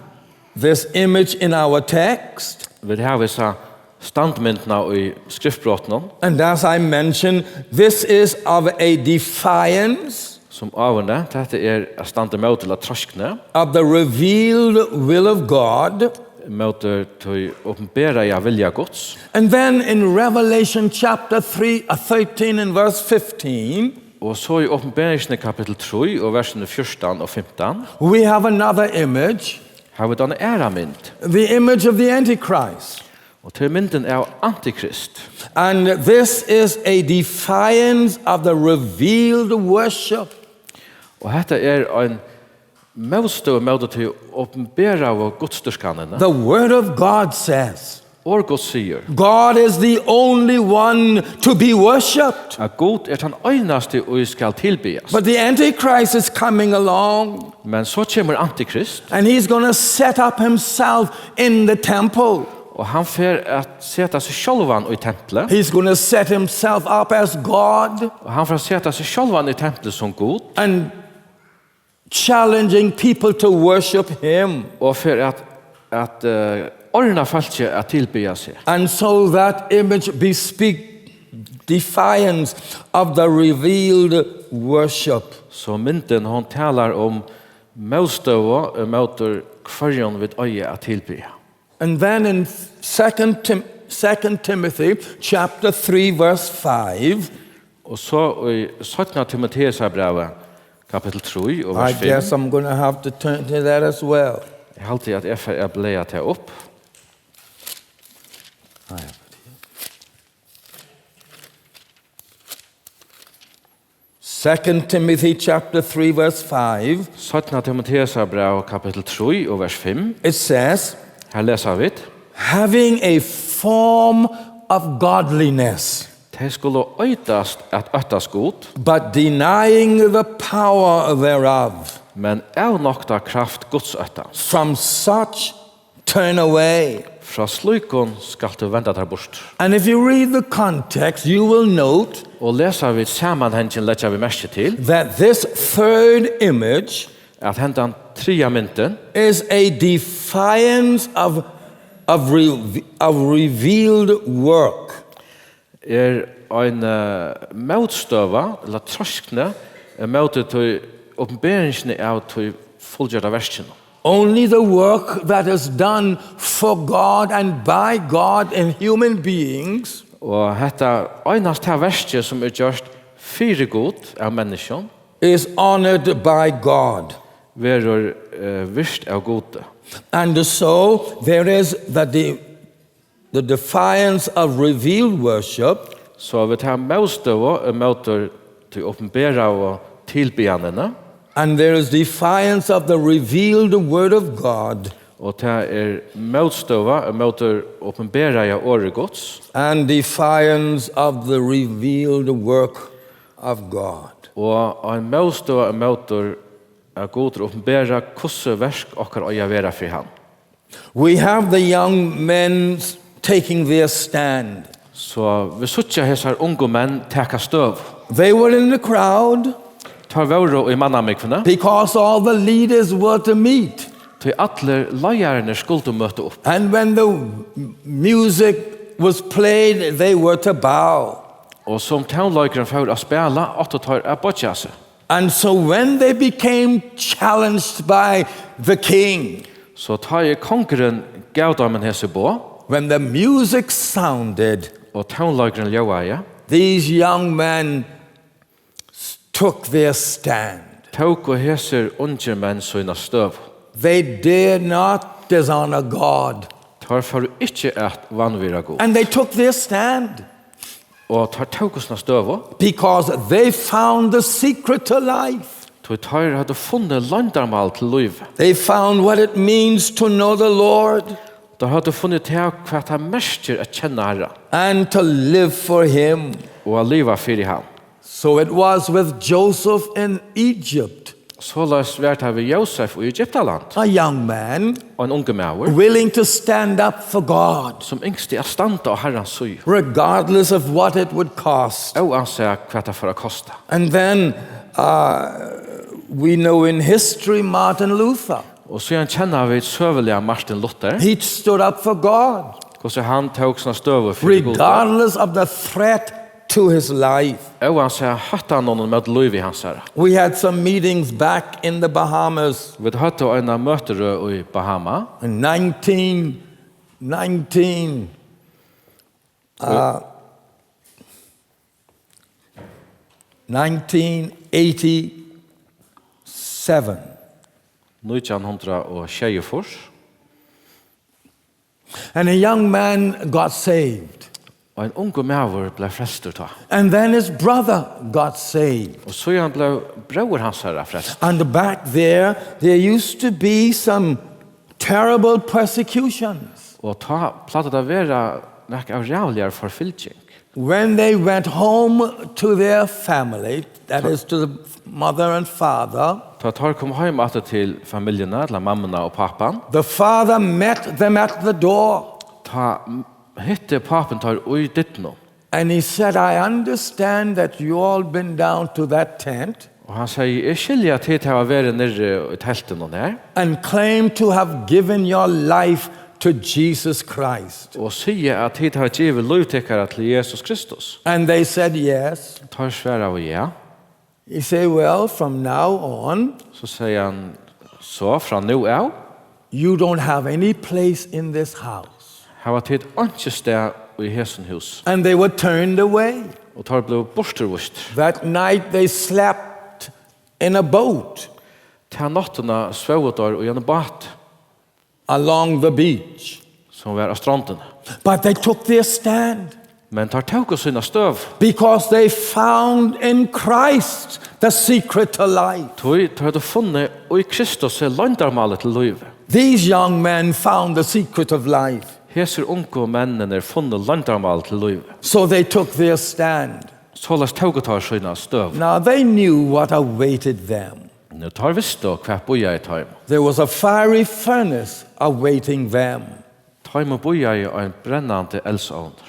A: this image in our text,
B: Vi har vissa standmyndene i skriftbrottene,
A: and as I mentioned, this is of a defiance,
B: som avne, dette at stande med til at troskne,
A: of the revealed will of God.
B: Mot til åpenbæra ja vilja Guds.
A: And then in Revelation chapter 13 and verse 15,
B: Og så i åpenbæringen kapitel 3 og versene 14 og 15,
A: we have another image,
B: har vi denne æramynd.
A: the image of the Antichrist.
B: Og til mynden Antikrist.
A: And this is a defiance of the revealed worship.
B: Og dette en motstå mot til åpenbæra av godsdørskanene.
A: The word of God says,
B: Og Gud sier,
A: God is the only one to be worshipped.
B: at Gud den øyneste og skal tilbes.
A: But the Antichrist is coming along,
B: Men så kommer Antikrist,
A: and he's going to set up himself in the temple.
B: og han fer at sette seg sjølvan i tempelet,
A: He's going to set himself up as God
B: og han fer sette seg sjølvan i tempelet som Gud,
A: and challenging people to worship him.
B: og fer at ordna falske at tilbe seg.
A: And so that image bespeak defiance of the revealed worship.
B: Så mynden hon talar om motstøva mot kvarjon vid øye at tilbe.
A: And then in 2 Timothy chapter 3 verse 5,
B: Og så i 17. Timotheus brevet, kapitel 3 og
A: I
B: vers 5,
A: guess I'm going to have to turn to that as well.
B: jeg halte at jeg fer bleia til opp.
A: I have it here. 2 Timothy chapter 3 verse 5,
B: 17. Timotheus brevet, kapitel 3 og vers 5,
A: it says,
B: her leser vi,
A: having a form of godliness,
B: de skulle øytast at øytas god,
A: but denying the power thereof.
B: men nokta kraft Guds øytans.
A: From such turn away.
B: Fra slukon skal du venda der bort.
A: And if you read the context, you will note
B: Og leser vi sammanhengen letja vi merke til,
A: that this third image
B: at hendan tria mynten
A: is a defiance of revealed work.
B: ein motstøva, eller troskne, mot til åpenberingen av til fullgjørda versen.
A: Only the work that is done for God and by God in human beings
B: Og hetta einast ta verset som gjørst fire god av menneskjon,
A: is honored by God.
B: verur virst av gode.
A: And so there is the defiance of revealed worship,
B: Så vi tar motstøva mot til åpenbæra og tilbyanene,
A: and there is defiance of the revealed word of God,
B: og det motstøva mot åpenbæra av året Guds,
A: and defiance of the revealed work of God.
B: og ein motstøva mot god åpenbæra kosse versk okkar øya vera for han.
A: We have the young men taking their stand.
B: Så vi suttja hesar unge menn teka støv.
A: They were in the crowd
B: Tar våre i mannamikvene,
A: because all the leaders were to meet.
B: til alle leierne skulle møte opp.
A: And when the music was played, they were to bow.
B: Og som taunløykeren for å spela, at det tar bøtja seg.
A: And so when they became challenged by the king,
B: Så tar kongeren gaudamen hese på,
A: when the music sounded,
B: og taunløykeren ljøaie,
A: these young men took their stand.
B: tåk og heser unge menn søyna støv.
A: They dared not dishonor God.
B: Tar for ikke at vanvira god.
A: And they took their stand
B: Og tar tåk og støv,
A: because they found the secret to life.
B: tar hadde funnet loyndarmálið til liv.
A: They found what it means to know the Lord
B: De hadde funnet til hva det mestjer at kjenne Herre,
A: and to live for him.
B: og å liva fyrir han.
A: So it was with Joseph in Egypt,
B: Så løs vært her ved Josef i Egyptaland,
A: a young man
B: og en unge maur,
A: willing to stand up for God,
B: som yngst er standa av Herrens søy,
A: regardless of what it would cost.
B: og anser hva det for å kosta.
A: And then we know in history Martin Luther.
B: Og så kjenner vi søvelige Martin Luther,
A: He stood up for God,
B: hvordan han tok sånne støver for god,
A: regardless of the threat to his life.
B: Og han sier hatt han noen med liv I hans herre.
A: We had some meetings back in the Bahamas
B: Vi hadde en møter I Bahama.
A: in 1987.
B: 1924.
A: And a young man got saved.
B: Og en unge maver ble frelster ta.
A: And then his brother got saved.
B: Og så han ble bror hans herre frelst.
A: And back there used to be some terrible persecutions.
B: Og ta platt det være nek av rævligere forfylking.
A: When they went home to their family, that is to the mother and father,
B: Ta tar kom hjem atter til familiene, til mammena og pappan.
A: the father met them at the door.
B: Ta hitte pappen tar ui ditt nå.
A: And he said, I understand that you all been down to that tent
B: Og han sier, jeg skiljer til til å være nere I telten og der.
A: and claim to have given your life to Jesus Christ.
B: Og sier at tid har givet lovtekkere til Jesus Kristus.
A: And they said yes.
B: Tar svære av ja.
A: He said, well, from now on,
B: Så sier han, så fra nå av,
A: you don't have any place in this house.
B: har var tid ikke sted I hesen hus.
A: And they were turned away.
B: Og tar ble borstervust.
A: That night they slept in a boat
B: Til nattene svevet der og gjennom bat,
A: along the beach.
B: som var av stranden.
A: But they took their stand
B: Men tar tog oss sina støv.
A: because they found in Christ the secret to life.
B: Tog hadde funnet og I Kristus loyndarmálið til liv.
A: These young men found the secret of life.
B: Heser unge mennene funnet loyndarmálið til liv.
A: So they took their stand.
B: Så las tog tar sina støv.
A: Now they knew what awaited them.
B: Nu tar visst då hva boja I taim.
A: There was a fiery furnace awaiting them.
B: Taim og boja I en brennande eldsånder.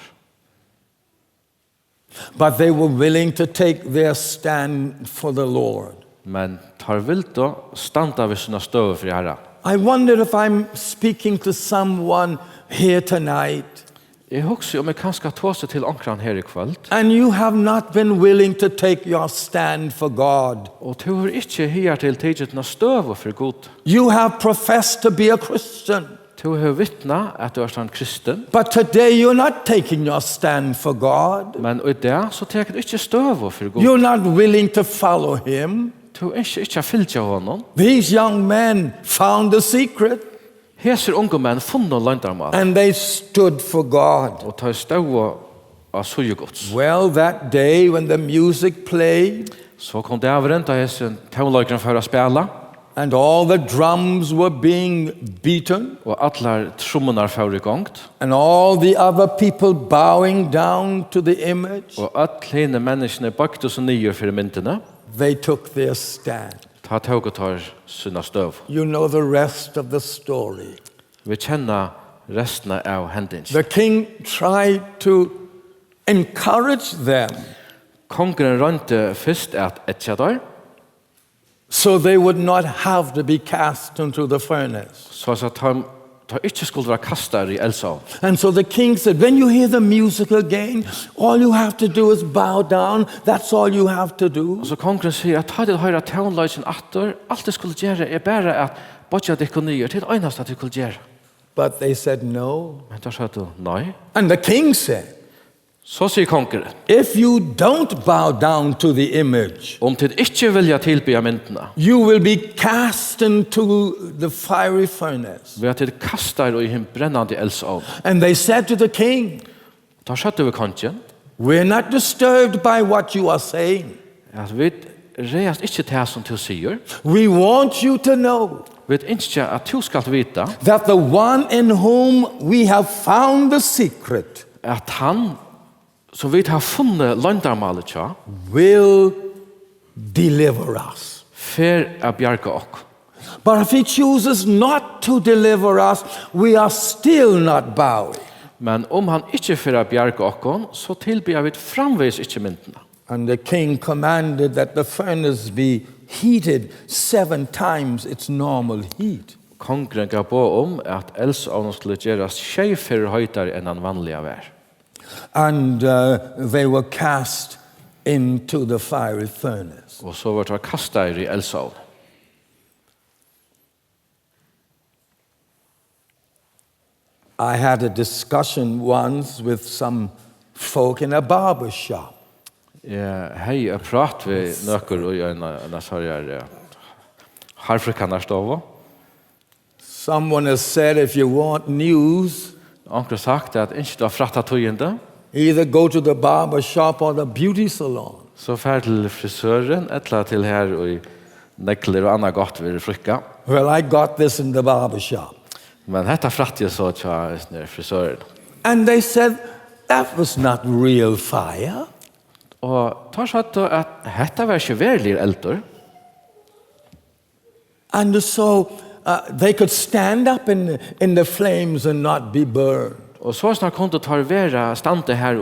A: But they were willing to take their stand for the Lord.
B: Men tar vilt då standa vid sina støv for Herren.
A: I wonder if I'm speaking to someone here tonight
B: Jeg husker om jeg kanskje ta seg til ankran her I kveld.
A: and you have not been willing to take your stand for God.
B: Og du har ikke her til tidset na støv for god.
A: You have professed to be a Christian,
B: Du har vittna at du en kristen.
A: but today you're not taking your stand for God.
B: Men I det så teker du ikke støv for god.
A: You're not willing to follow him.
B: Du ikke fyllt av honom.
A: These young men found the secret
B: Heser unge menn funnet loyndarmálið.
A: and they stood for God.
B: Og tar støv av suge Guds.
A: Well, that day when the music played
B: Så kom det avren da hesen tonløykeren for å spela.
A: and all the drums were being beaten
B: Og atlar trommenar for I gongt.
A: and all the other people bowing down to the image,
B: Og alle menneskene bakte seg nye for myndene.
A: they took their stand.
B: Ta tog og tar sina støv.
A: You know the rest of the story.
B: Vi kjenner resten av hendingen.
A: The king tried to encourage them
B: Kongren rønte først at etja der,
A: so they would not have to be cast into the furnace.
B: så at han ikke skulle være kastet I eldsånd.
A: And so the king said, when you hear the music again, all you have to do is bow down. That's all you have to do.
B: Og så kongren sier at ta til høyre tonløyken atter, alt det skulle gjøre bare at bodja dekonier til det eneste at det skulle gjøre.
A: But they said no.
B: Men da sa du nei.
A: And the king said,
B: Så sier kongren,
A: if you don't bow down to the image,
B: om tid ikke vilja tilby myndene,
A: you will be cast into the fiery furnace.
B: ved at tid kastar I him brennande eldsånd.
A: And they said to the king,
B: Da sa du ved kongen,
A: we're not disturbed by what you are saying.
B: at vi reast ikke til som du sier,
A: We want you to know
B: vi ikke at du skal vite
A: that the one in whom we have found the secret
B: at han som vi har funnet loyndarmálið tja,
A: will deliver us.
B: fer a bjarga ok.
A: But if he chooses not to deliver us, we are still not bowing.
B: Men om han ikke fer a bjarga okon, så tilbyr vi framveis ikke myndene.
A: And the king commanded that the furnace be heated 7 times its normal heat.
B: Kongren gav på om at eldsånden skulle gjøres skjeifer høytere enn han vanlige vær.
A: And they were cast into the fiery furnace.
B: Og så var det kastet i eldsovn.
A: I had a discussion once with some folk in a barber shop.
B: Hei, jeg pratet ved nøkker i en sånn harfrikanarstov.
A: Someone has said if you want news,
B: Onkel sagt at ikke du har frattet tøyende,
A: either go to the barber shop or the beauty salon.
B: så fær til frisøren, etla til her og nekler og annet godt ved frykka.
A: Well, I got this in the barber shop.
B: Men dette frattet jeg så til frisøren.
A: And they said, that was not real fire.
B: Og tar satt at dette var ikke verlig eldre.
A: And so they could stand up in the flames and not be burned.
B: Og så snart kunne ta være stande her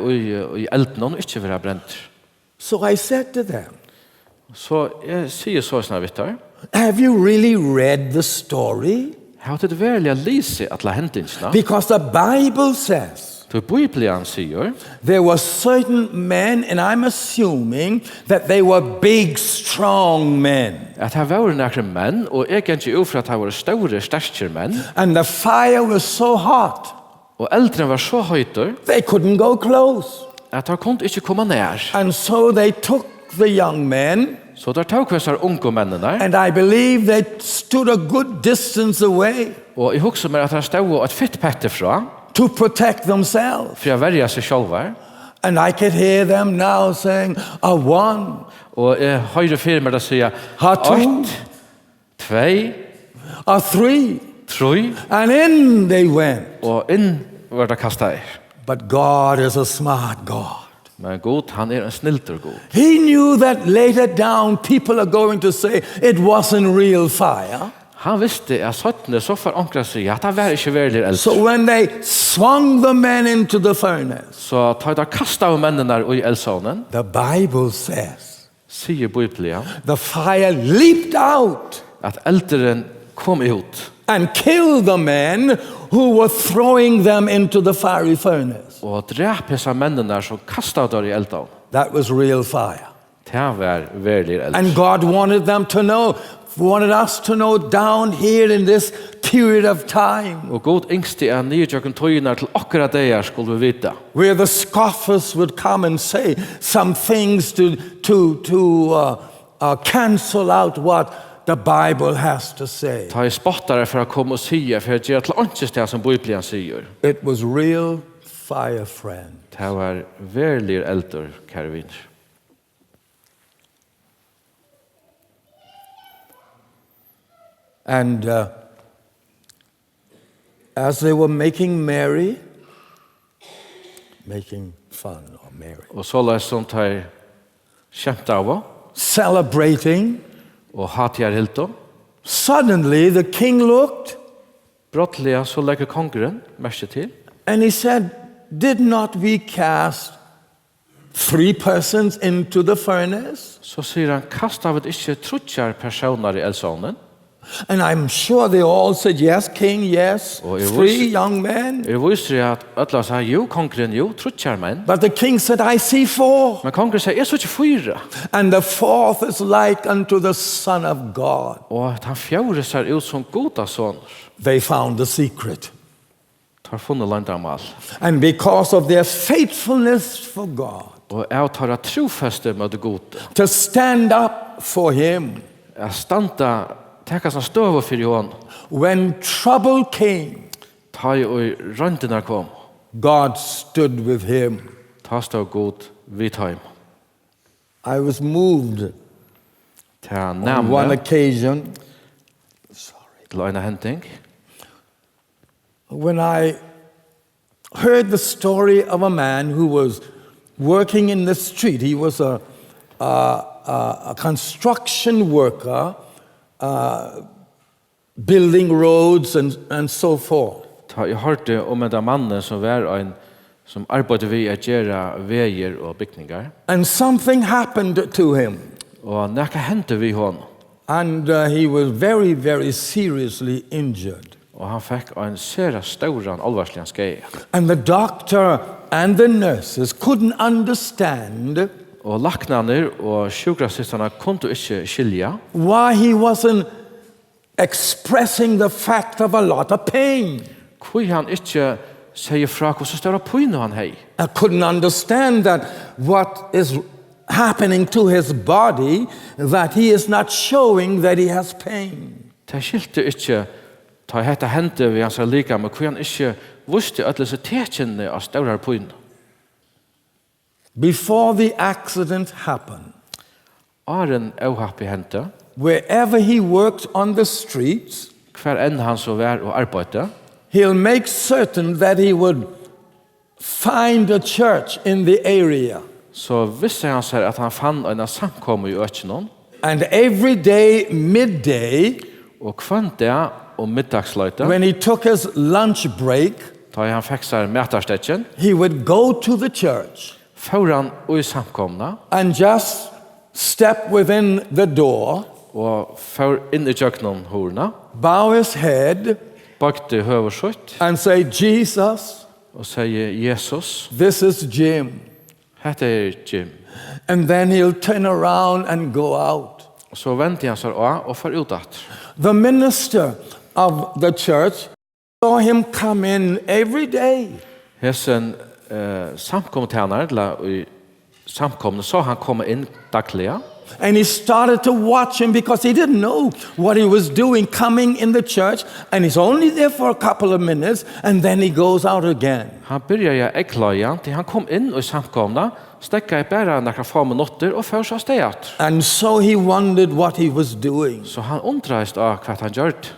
B: i elden og ikke være brent.
A: So I said to them,
B: Så jeg sier så snart vidt her.
A: have you really read the story?
B: Har det verlig å lese at la hendingsene?
A: Because the Bible says
B: Så Bibelen sier,
A: there were certain men, and I'm assuming that they were big, strong men.
B: at her var nekre menn, og jeg kan ikke ufra at her var store, sterkere menn,
A: And the fire was so hot,
B: og eldre var så høyter,
A: they couldn't go close.
B: at her kunne ikke komme nær.
A: And so they took the young men,
B: Så der tok hver unge mennene,
A: and I believe they stood a good distance away
B: og jeg husker meg at her stod et fitt pette fra,
A: to protect themselves.
B: for å verja seg selv.
A: And I could hear them now saying, a one,
B: Og jeg høyre fyrir meg å si,
A: a two,
B: 2,
A: a three,
B: 3,
A: and in they went.
B: og inn var det kastet.
A: But God is a smart God.
B: Men God, han en snilter god.
A: He knew that later down people are going to say it wasn't real fire.
B: Han visste at sånne så for ankra seg at det var ikke verlig eldre.
A: So when they swung the men into the furnace,
B: Så tar de kastet av mennene i eldsovnen,
A: the Bible says
B: sier Bibelen,
A: the fire leaped out
B: at eldren kom ut,
A: and killed the men who were throwing them into the fiery furnace.
B: og drep disse mennene som kastet der i eldsovnen.
A: That was real fire.
B: Det var verlig eldre.
A: And God wanted them to know, wanted us to know down here in this period of time
B: Og God yngste er nydjøkken tøyner til akkurat det jeg skulle vi vite.
A: where the scoffers would come and say some things to cancel out what the Bible has to say.
B: Ta i spottare for å komme og sige, for å gjøre til åndsest det som Bibelen sier.
A: It was real fire, friend.
B: Det var verlig eldre, kære vinner.
A: And as they were making fun or merry,
B: Og så la jeg sånt her kjent av,
A: celebrating,
B: og hatt jeg helt om.
A: suddenly the king looked
B: Brottelig så legger kongeren merke til,
A: and he said, did not we cast 3 persons into the furnace?
B: så sier han, kast av et ikke trutjar personer i eldsovnen.
A: And I'm sure they all said, yes, king, yes,
B: Oh, it
A: 3
B: was-
A: young men.
B: Viser at alle sa, jo, kongeren, jo, trutjar menn.
A: But the king said, I see 4.
B: Men kongeren sier, jeg så ikke 4.
A: And the 4th is like unto the Son of God.
B: Og at han fjore ser ut som goda sånner.
A: They found the secret.
B: Tar funnu loyndarmálið.
A: And because of their faithfulness for God,
B: Og jeg tar at trofeste med det gode.
A: to stand up for him
B: Jeg standa, teka som støv for Johan.
A: when trouble came,
B: Ta i og røntene kom.
A: God stood with him.
B: Ta stå god vid heim.
A: I was moved
B: Ta
A: on one
B: nærme
A: occasion
B: til en henting.
A: when I heard the story of a man who was working in the street. He was a construction worker, building roads and so forth.
B: Ta i hørte om en mannen som var en som arbeidde ved å gjøre veier og bygninger.
A: And something happened to him.
B: Og nekka hendte vi hon.
A: And he was very, very seriously injured.
B: Og han fikk en sera stauran alvarslig skei.
A: And the doctor and the nurses couldn't understand
B: Og laknaner og sjukrasisterne kunne ikke skilja
A: why he wasn't expressing the fact of a lot of pain.
B: hvor han ikke sier fra hvordan større pøyne han hei.
A: I couldn't understand that what is happening to his body, that he is not showing that he has pain.
B: Det skilte ikke ta hette hente ved hans lika, men hvor han ikke visste at disse tekjene av større pøyne.
A: Before the accident happened,
B: Aren auhappi hente,
A: wherever he worked on the streets,
B: hver enn han så vær og arbeidde,
A: he'll make certain that he would find a church in the area.
B: så visste han seg at han fann en samkomme i økenen,
A: And every day, midday,
B: og kvann det og middagsløyte,
A: when he took his lunch break,
B: da han fikk seg mætarstetjen,
A: he would go to the church
B: foran og i samkomna,
A: and just step within the door,
B: og for inn i kjøkkenen horna,
A: bow his head,
B: bakte høversutt,
A: and say, Jesus,
B: og sier Jesus,
A: this is Jim.
B: hette Jim.
A: And then he'll turn around and go out.
B: Så vendte han seg av og for utdatt.
A: The minister of the church saw him come in every day.
B: Hesen samkomtjenere, eller i samkomne, så han komme inn daglig,
A: And he started to watch him because he didn't know what he was doing coming in the church. And he's only there for a couple of minutes and then he goes out again.
B: Han byrja ekløya til han kom inn i samkomna, stekka i bare nekra få minutter og først av stedet.
A: And so he wondered what he was doing.
B: Så han undreist av hva han gjørt.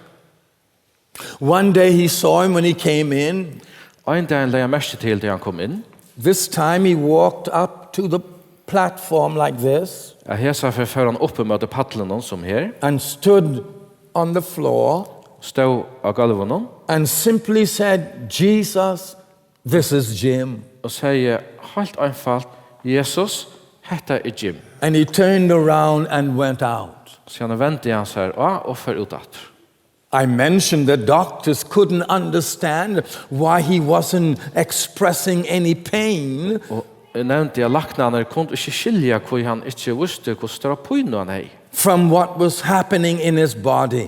A: One day he saw him when he came in.
B: Ein dag la jeg merke til til han kom inn.
A: This time he walked up to the platform like this
B: Jeg hesa for han oppe med paddelen som her,
A: and stood on the floor
B: stod av galvene,
A: and simply said, Jesus, this is Jim.
B: og sier helt einfalt, Jesus, hetta er Jim.
A: And he turned around and went out.
B: Så han vendte han seg av og for utdatt.
A: I mentioned the doctors couldn't understand why he wasn't expressing any pain.
B: Og jeg nevnte at laknene kunne ikke skilja hvor han ikke visste hvor større pøyne han hei,
A: From what was happening in his body.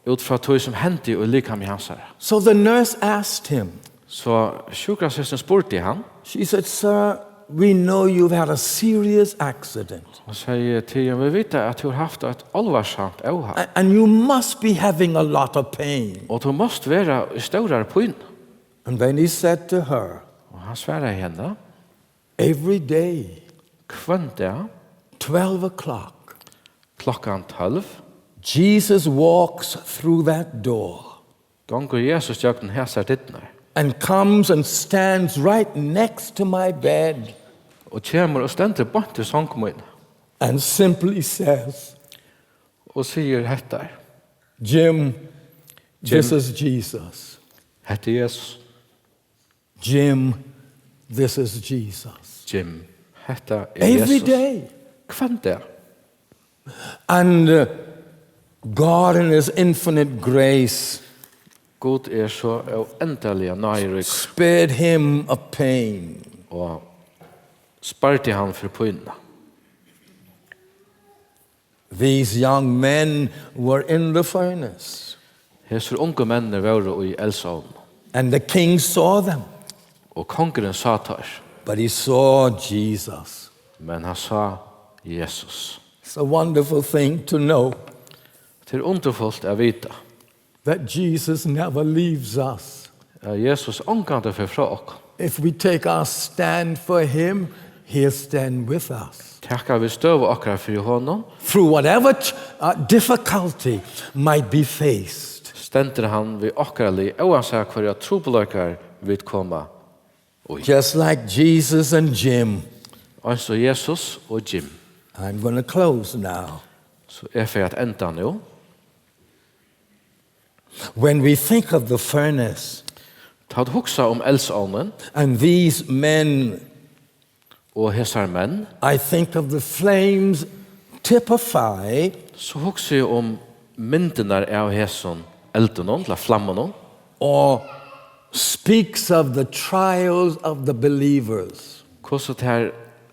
B: ut fra tog som hendte i likam i hans her.
A: So the nurse asked him,
B: Så sjukrasisten spurte han,
A: she said, Sir, we know you've had a serious accident.
B: og sier til han, vi vet at du har haft et alvarsamt auhap,
A: And you must be having a lot of pain.
B: og du måste være i større pøyne.
A: And then he said to her,
B: Og han svarer henne,
A: every day,
B: kvann dag,
A: 12 o'clock,
B: klokkan 12,
A: Jesus walks through that door
B: gonger Jesus jøkken hæsar dittnar,
A: and comes and stands right next to my bed
B: og kjemur og stender bort til sangkommun,
A: and simply says,
B: og sier hettar,
A: Jim, this is Jesus.
B: hette Jesus,
A: Jim, this is Jesus.
B: Jim, hetta er
A: Every
B: Jesus.
A: day.
B: Kvann dag.
A: And God in his infinite grace
B: God er så uendelig nøyrik,
A: spared him a pain.
B: og sparte han for pøyna.
A: These young men were in the furnace,
B: Hesur unge mennene var i eldsovn,
A: and the king saw them,
B: og kongeren sa tar,
A: but he saw Jesus.
B: men han sa Jesus.
A: It's a wonderful thing to know
B: Det er underfullt å vite
A: that Jesus never leaves us.
B: at Jesus omgående for fra oss.
A: If we take our stand for him, he'll stand with us.
B: Takkar vi støv akkurat for honom,
A: Through whatever difficulty might be faced.
B: stender han vi akkurat li, oansett hver jeg trobeløkar vil komme.
A: Just like Jesus and Jim.
B: Altså Jesus og Jim.
A: I'm going to close now.
B: Så er for at enda nå.
A: When we think of the furnace
B: Ta hugsa om eldsovnen
A: and these men,
B: og hesar menn,
A: I think of the flames typify
B: så hugsa jeg om myndenar av heson eldenon, la flammenon,
A: or speaks of the trials of the believers.
B: Hvordan det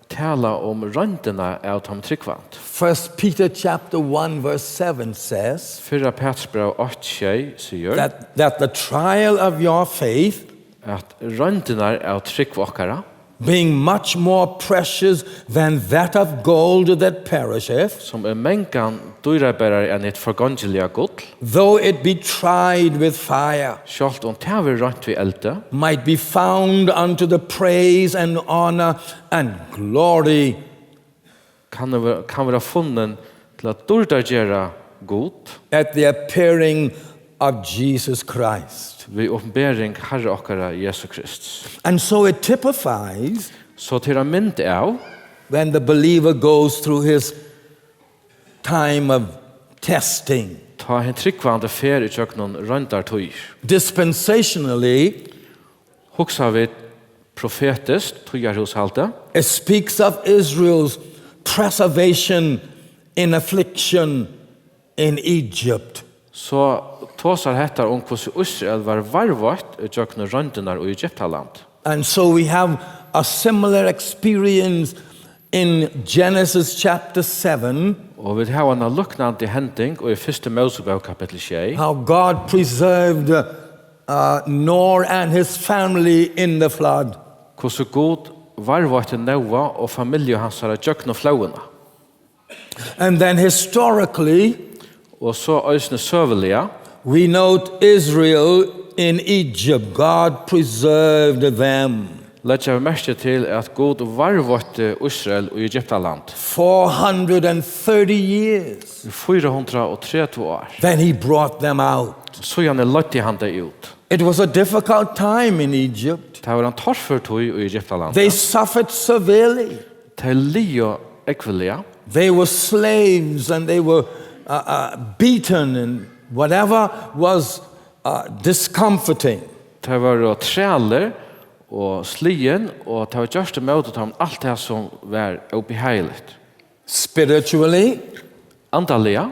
B: tala om røntena av de tryggvant.
A: 1 Peter chapter 1 verse 7 says
B: Fyrra Petersbrev 8:6 sier
A: that the trial of your faith,
B: at røntena av tryggvokkara,
A: being much more precious than that of gold that perisheth,
B: som mengan dyraberar enn et forgangelige gull,
A: though it be tried with fire,
B: sjalt om det var rønt vi elde,
A: might be found unto the praise and honor and glory
B: kan være funnen til at dyrdagera god
A: at the appearing of Jesus Christ.
B: vi oppenbering Herre okkara Jesu Krist.
A: And so it typifies
B: Så til en mynd av,
A: when the believer goes through his time of testing.
B: ta en tryggvande fer i tjøknon røndartøy.
A: Dispensationally,
B: Hugsa vi profetisk, tøyarhushalte,
A: it speaks of Israel's preservation in affliction in Egypt.
B: så tåsar hettar om hvordan Israel var varvart i tjøknon røndinar og Egyptaland.
A: And so we have a similar experience in Genesis chapter 7,
B: Og vi har en luknande hending og i 1. Mosebok kapittel 6,
A: how God preserved Noah and his family in the flood.
B: hvordan god varvart i Noah og familie hans har tjøknon flauena.
A: And then historically,
B: Og så øysne søvelia,
A: we note Israel in Egypt. God preserved them.
B: Letja vi merke til at god varvart Israel og Egyptaland
A: 430 years.
B: i 430 år.
A: Then he brought them out.
B: Så gjerne løtti han det ut.
A: It was a difficult time in Egypt.
B: Det var en torrførtøy i Egyptaland.
A: They suffered severely.
B: Det lia ekvelia.
A: They were slaves and they were beaten and whatever was discomforting.
B: Det var træler og slien, og det var gjørst det møtet om alt det som var obehagligt.
A: Spiritually,
B: Andalia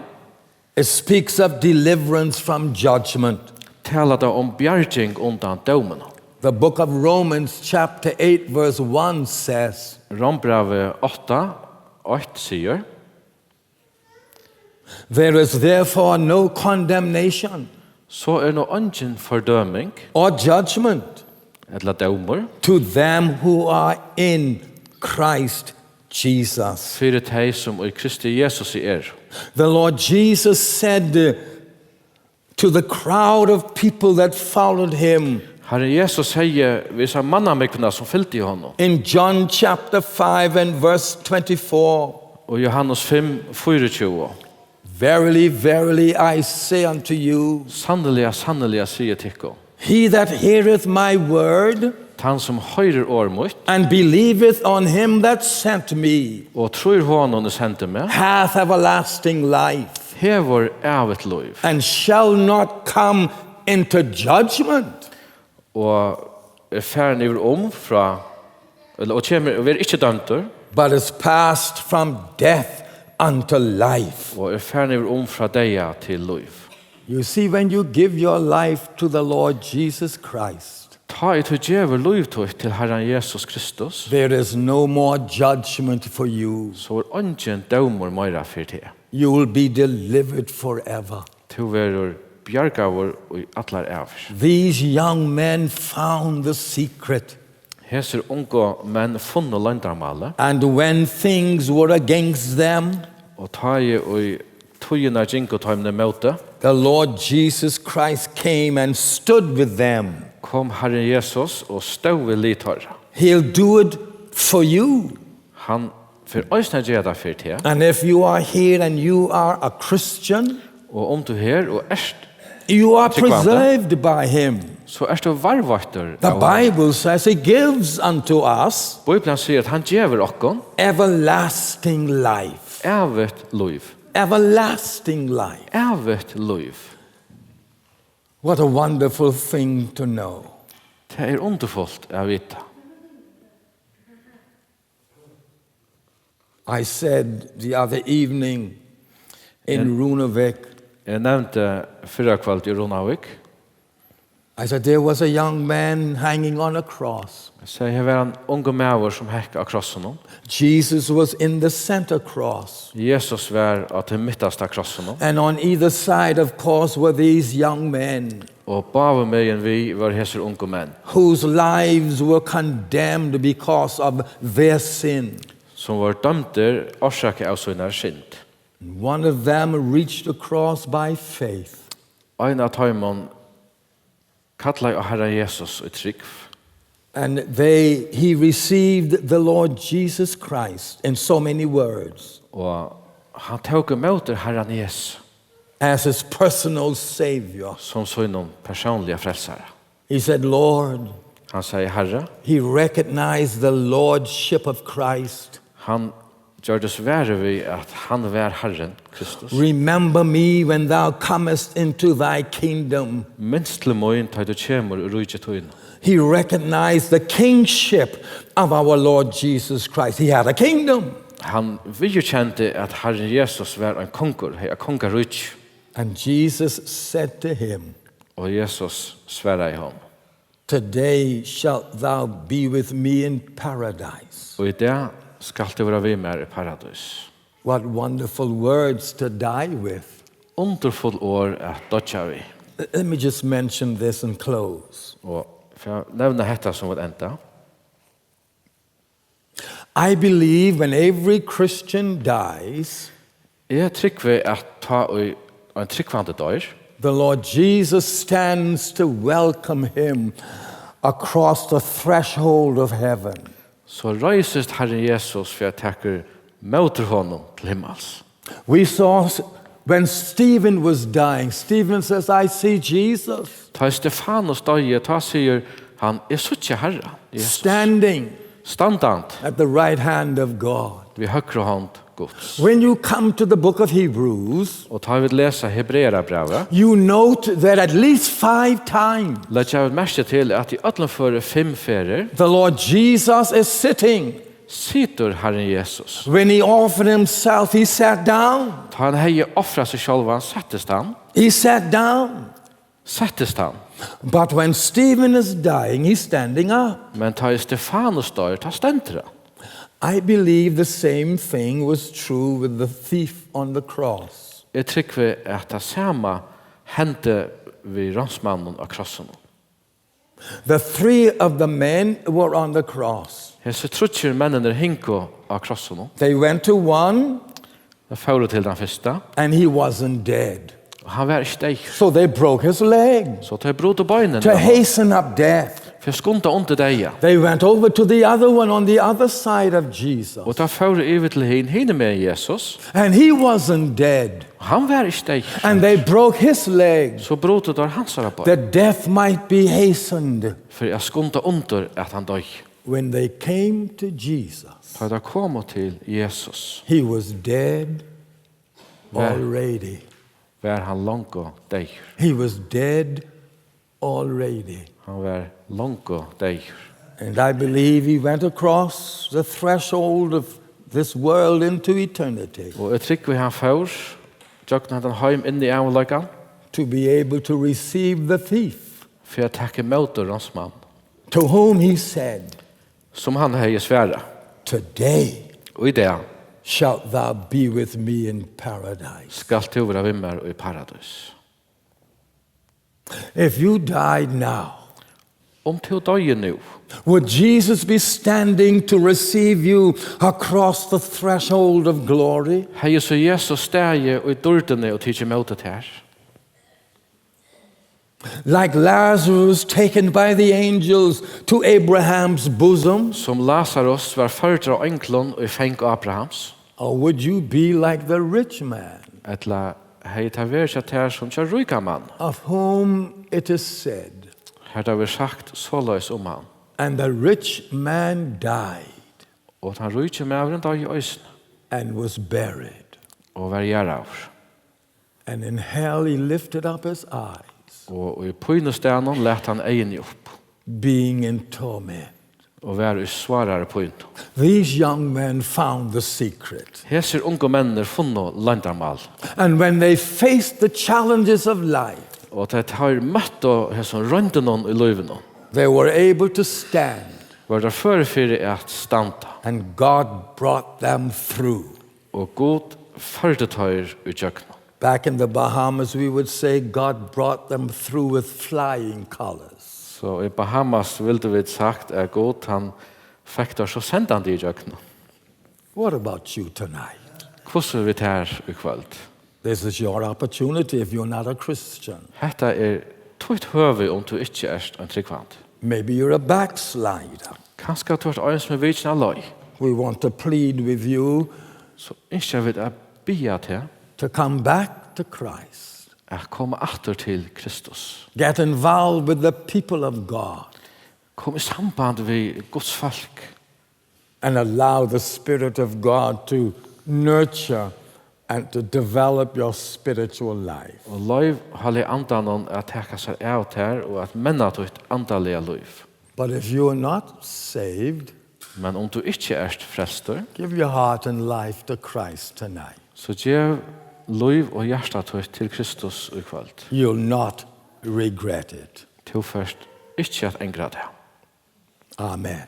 A: it speaks of deliverance from judgment.
B: talar det om bjarging undan domen.
A: The book of Romans chapter 8 verse 1 says,
B: Rombrave 8:8 sier,
A: there is therefore no condemnation
B: så no ingen fordøming,
A: or judgment
B: eller domer,
A: to them who are in Christ Jesus.
B: fyrir teg som i Kristi Jesus er.
A: The Lord Jesus said to the crowd of people that followed him
B: Herre Jesus sier, visa mannamekna som fyllte i honom,
A: in John chapter 5 and verse 24,
B: og Johannes 5:24,
A: verily, verily, I say unto you,
B: sanneliga sier tikko,
A: he that heareth my word
B: han som høyrer år mot,
A: and believeth on him that sent me
B: og tror honom er sendte med,
A: hath everlasting life,
B: hever evet liv,
A: and shall not come into judgment,
B: og færen iver fra, og kommer, og vi ikke dømter,
A: but is passed from death unto life.
B: og færen iver fra deia til liv.
A: You see, when you give your life to the Lord Jesus Christ,
B: Ta i til djever liv til Herren Jesus Kristus,
A: there is no more judgment for you.
B: så ingen dømer meira for det.
A: You will be delivered forever.
B: To verur bjargavur og allar avs.
A: These young men found the secret.
B: Hesir unga menn funnu loyndarmálið,
A: And when things were against them,
B: og ta i tøyina jinko tøymne møte,
A: the Lord Jesus Christ came and stood with them.
B: kom Herren Jesus og stod ved litarra.
A: He'll do it for you.
B: Han for øysna gjeda for det,
A: And if you are here and you are a Christian,
B: og du her og erst,
A: you are
B: Tykkvante.
A: preserved by him.
B: så erst du varvartur.
A: The Bible says he gives unto us
B: Bibelen sier at han gjever okkon
A: everlasting life.
B: evet liv.
A: Everlasting life.
B: Evet liv.
A: What a wonderful thing to know.
B: Det underfullt å vita.
A: I said the other evening in Runavík,
B: Jeg nevnte fyrra kvalt i Ronavik,
A: I said, there was a young man hanging on a cross.
B: Så här var en unge maver som häck av krossen.
A: Jesus was in the center cross.
B: Jesus var att det mittaste krossen.
A: And on either side of cross were these young men
B: Och bara med vi var häsar unga män.
A: whose lives were condemned because of their sin.
B: Som var dömda orsaka av sina synd.
A: One of them reached the cross by faith.
B: En av tajmon kallar jag Herren Jesus i trygg.
A: And he received the Lord Jesus Christ in so many words
B: Och han tog emot Herren Jesus
A: as his personal savior.
B: som sin personliga frälsare.
A: He said, Lord,
B: Han säger Herre.
A: he recognized the lordship of Christ.
B: Han gör det värre vid att han var Herren Kristus.
A: Remember me when thou comest into thy kingdom.
B: Minst till mig tar du kommer och rycket in.
A: He recognized the kingship of our Lord Jesus Christ. He had a kingdom.
B: Han vidkände att Herren Jesus var en konkur, en konkarryck.
A: And Jesus said to him,
B: Och Jesus svarade honom.
A: today shalt thou be with me in paradise.
B: Och i det skall du vara vid mig i paradis.
A: What wonderful words to die with.
B: Underfull år att dödja vi.
A: Let me just mention this and close.
B: Och för jag nämner detta som ett enda.
A: I believe when every Christian dies,
B: Jag tycker att ta en tryggvande dör.
A: the Lord Jesus stands to welcome him across the threshold of heaven.
B: Så röjses Herren Jesus för att täcka mot honom till himmels.
A: We saw when Stephen was dying, Stephen says, I see Jesus
B: Ta Stefanus döje, ta säger han är suttje Herre. Jesus.
A: standing
B: Standant
A: at the right hand of God.
B: vid högra hand Guds.
A: When you come to the book of Hebrews,
B: Och ta vid läsa Hebreerbrevet.
A: you note that at least 5 times
B: Lägg jag märke till att i alla före 5 färger
A: the Lord Jesus is sitting.
B: sitter Herren Jesus.
A: When he offered himself, he sat down.
B: Ta han hej offra sig själv han sattes han.
A: He sat down.
B: Sattes han.
A: But when Stephen is dying, he's standing up.
B: Men ta Stefanus dör, ta stentra.
A: I believe the same thing was true with the thief on the cross.
B: Jag tycker att det samma hände vid ransmannen av krossen.
A: The 3 of the men were on the cross.
B: Hese trutcher männen hinko av krossen.
A: They went to one,
B: De förde till den första.
A: and he wasn't dead.
B: Och han var inte.
A: So they broke his leg
B: Så tar brot och benen.
A: to hasten up death.
B: För skunta inte dig.
A: They went over to the other one on the other side of Jesus.
B: Och ta förde över till hin med Jesus.
A: And he wasn't dead.
B: Han var inte.
A: And they broke his leg
B: Så brotet där hans på.
A: that death might be hastened.
B: För jag skunta under att han dog.
A: When they came to Jesus,
B: För det kom till Jesus.
A: he was dead already.
B: Var han långt deg.
A: He was dead already.
B: Han var långt deg.
A: And I believe he went across the threshold of this world into eternity
B: Og jeg tykker vi han først, tjøkken han heim inn i avlagan,
A: to be able to receive the thief,
B: for jeg takker mot hans mann,
A: to whom he said,
B: som han hei svære.
A: today
B: Og i det
A: shalt thou be with me in paradise.
B: skal du være vimmer i paradis.
A: If you died now,
B: Om du døye nu,
A: would Jesus be standing to receive you across the threshold of glory?
B: hei så Jesus steg og i dørdene og tidsi mot det her.
A: Like Lazarus taken by the angels to Abraham's bosom?
B: Som Lazarus var ført av enklon og i fengt Abrahams,
A: Or would you be like the rich man,
B: etla hei ta verset her som kjær ryka mann.
A: of whom it is said,
B: Her det var sagt såløys om han.
A: and the rich man died
B: Og han rykje med av den dag i øysen,
A: and was buried.
B: og var gjerav.
A: And in hell he lifted up his eyes,
B: Og i pøynestenen let han egen opp,
A: being in torment.
B: og var i svarare pøyn.
A: These young men found the secret.
B: Heser unge menner funnu loyndarmálið.
A: And when they faced the challenges of life,
B: Og Og det har møtt og som Røddin i løyven.
A: They were able to stand.
B: Var det for at standa.
A: And God brought them through.
B: Og God førte Teir ut jøkna.
A: Back in the Bahamas, we would say God brought them through with flying colors.
B: Så i Bahamas ville vi sagt at God han fikk der så sendande i jøkna.
A: What about you tonight?
B: Hvordan vi her i kveld?
A: This is your opportunity if you're not a Christian.
B: Hetta tøyt høvi du ikke en tryggvand.
A: Maybe you're a backslider.
B: Kanskje du en som vitsen av løy.
A: We want to plead with you
B: Så ikke vi bia til
A: to come back to Christ.
B: at komme atter til Kristus.
A: Get involved with the people of God.
B: Kom i samband med Guds folk.
A: And allow the Spirit of God to nurture and to develop your spiritual life.
B: Og løy halde andanon at teka seg av her og at menna tøyt andalega løyv.
A: But if you are not saved,
B: Men du ikke frelster,
A: give your heart and life to Christ tonight.
B: så gjev løyv og hjertet tøyt til Kristus i kveld.
A: You'll not regret it.
B: Til først ikke at engra det.
A: Amen.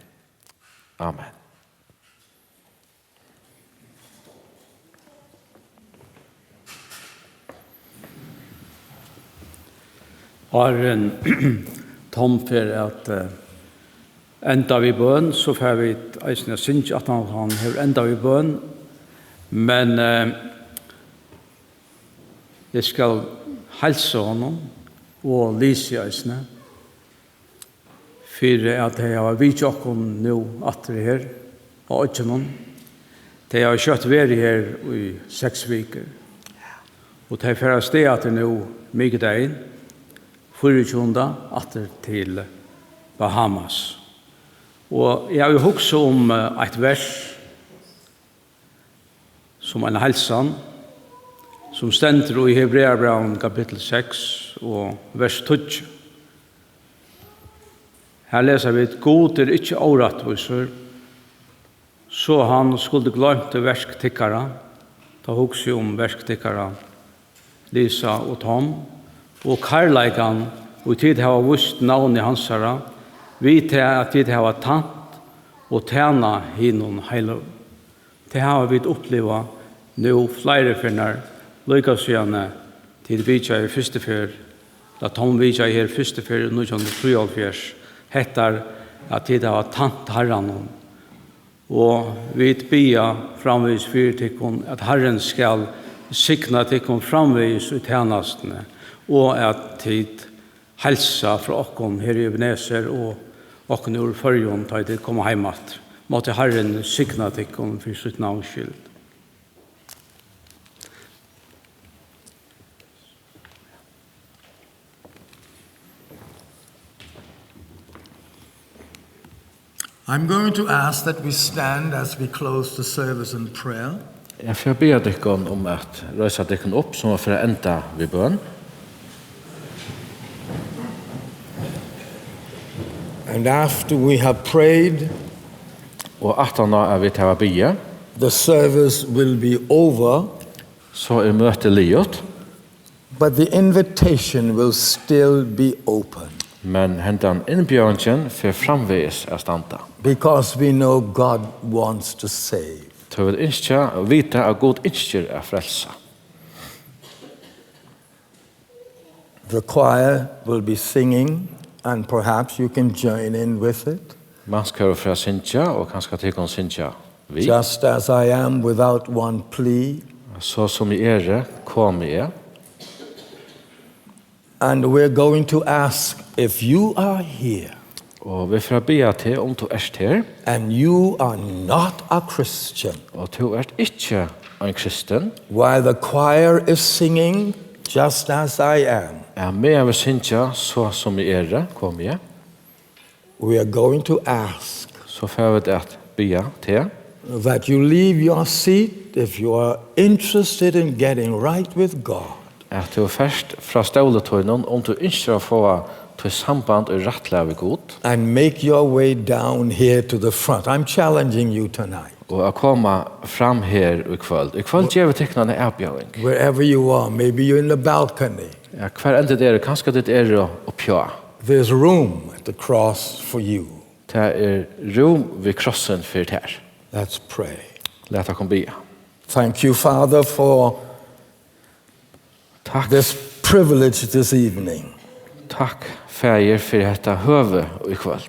B: Amen.
C: Har en tom for at enda vi bøn, så får vi eisne synge at han har enda vi bøn. Men jeg skal helse honom og lyse eisne for at jeg har vidt okken nå atter her og ikke noen. De har kjøtt vært her i 6 veker. Og de får sted at det nå mye dagen 24. atter til Bahamas. Og jeg har jo hukset om et vers som en helsan som stender i Hebreabraun kapittel 6 og vers 12. Her leser vi at God ikke årettviser, så han skulle glemt verktikkere, ta hukset om verktikkere, Lisa og Tom, og karleikan, og tid har vust navn i hansara, vi til at tid har tant, og tjena hinnom heilov. Det har vi oppleva nå flere finner, lykkasjene til vi ikke er første fyr, da Tom vi ikke er her første fyr, 1973, hettar at tid har tant herran. Og vi bia framvis fyrir tikkun at Herren skal sikna tikkun framvis ut tjenestene, og at tid helsa fra okkon her i Ebenezer og okkon ur førjon ta tid komme heimat. Måtte Herren sikna tikkun for sitt navns skyld.
A: I'm going to ask that we stand as we close the service in prayer.
B: Jeg får be dykkon om at røysa dykkon opp som for å enda ved bøn.
A: And after we have prayed,
B: Og atana vi tar bia,
A: the service will be over,
B: så møtet liot,
A: but the invitation will still be open.
B: men hentan innbjørnjen for framvis standa.
A: Because we know God wants to save.
B: Så vi ikke vite at God ikke frelsa.
A: The choir will be singing, and perhaps you can join in with it.
B: Man skal fra synsja, og kanskje til synsja vi.
A: Just as I am without one plea,
B: Så som komi.
A: and we're going to ask if you are here
B: Og vi får be til om du her,
A: and you are not a Christian,
B: og du ikke en kristen,
A: while the choir is singing, just as I am,
B: med vi synsja så som komi.
A: we are going to ask
B: Så får vi at be til,
A: that you leave your seat if you are interested in getting right with God.
B: at du først fra ståletøynen om du ikke få til samband og rettlæve god,
A: And make your way down here to the front. I'm challenging you tonight.
B: Og att komma fram här i kväll. I kväll ger vi teckna en erbjudning.
A: Wherever you are, maybe you're in the balcony.
B: Ja, kvar ända där, kanske det är uppjå.
A: There's room at the cross for you.
B: Det är rum vid krossen för det här.
A: Let's pray.
B: Låt oss be.
A: Thank you, Father, for
B: Tack.
A: this privilege this evening
B: Tack Fader för detta höve i kväll.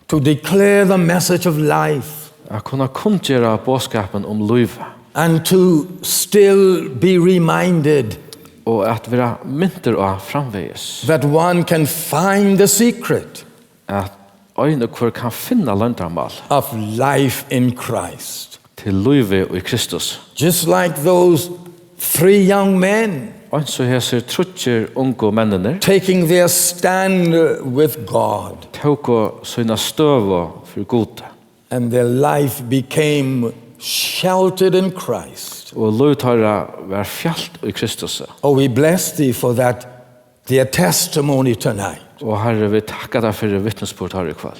A: to declare the message of life
B: Att kunna kundgöra bådskapen om liv.
A: and to still be reminded
B: Och att vara mynter och framvägs.
A: that one can find the secret
B: Att ögon kvar kan finna loyndarmál
A: of life in Christ.
B: till livet i Kristus.
A: Just like those 3 young men
B: Och så här ser trutcher unga männen
A: taking their stand with God,
B: tog och sina stöva för god.
A: and their life became sheltered in Christ.
B: Och lutara var fjällt i Kristus.
A: Oh, we bless thee for that, their testimony tonight.
B: Och Herre, vi tackar dig för vittnesbörd här i kväll.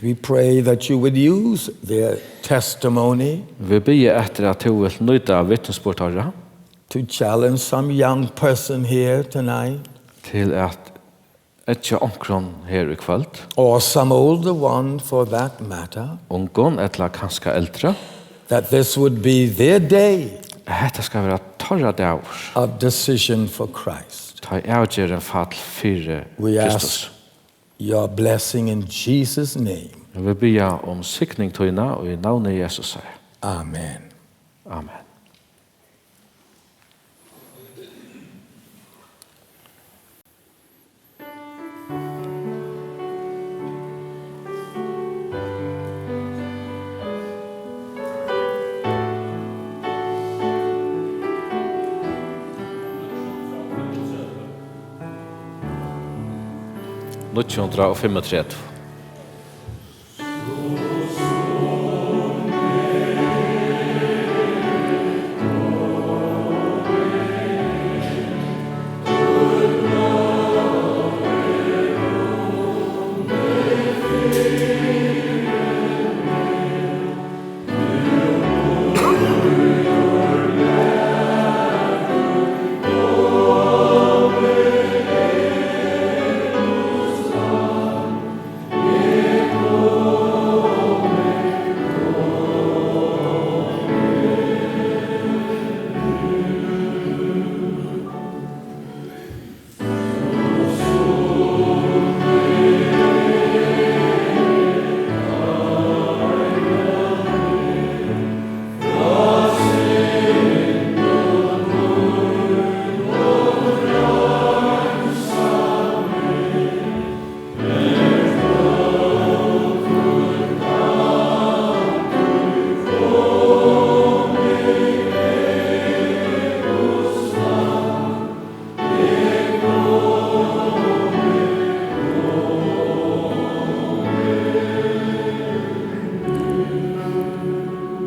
A: We pray that you would use their testimony
B: Vi ber efter att du vill nöjda vittnesbörd här
A: to challenge some young person here tonight,
B: till att etja omkron här i kväll.
A: or some older one for that matter,
B: Ungon eller kanske äldre.
A: that this would be their day
B: Detta ska vara torra dagar.
A: of decision for Christ.
B: Ta avgör en fall för
A: We
B: Kristus.
A: ask your blessing in Jesus' name.
B: Vi ber om sikning tøyna og i navnet Jesus.
A: Amen.
B: Amen. Nutjondra og 35.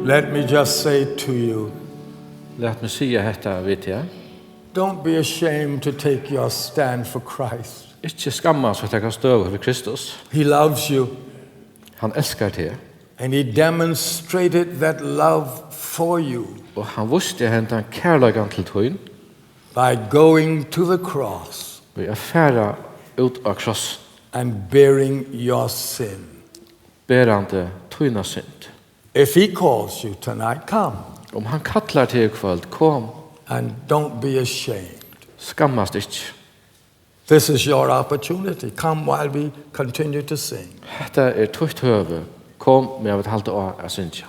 A: Let me just say to you,
B: Låt mig säga detta vet jag.
A: don't be ashamed to take your stand for Christ.
B: Ikke skammas for at jeg kan støve for Kristus.
A: He loves you,
B: Han elskar det.
A: and he demonstrated that love for you
B: Og han visste hentan kærlegan til tøyn.
A: by going to the cross
B: Og jeg færa ut av kross.
A: and bearing your sin.
B: Berande tøyna synd.
A: If he calls you tonight, come,
B: Om han kallar til i kvöld, kom.
A: and don't be ashamed.
B: Skammast ikke.
A: This is your opportunity. Come while we continue to sing.
B: Dette tøyt høve. Kom, men jeg vil halte av jeg synsja.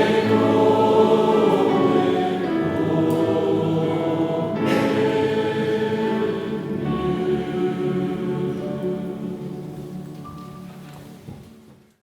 D: glory.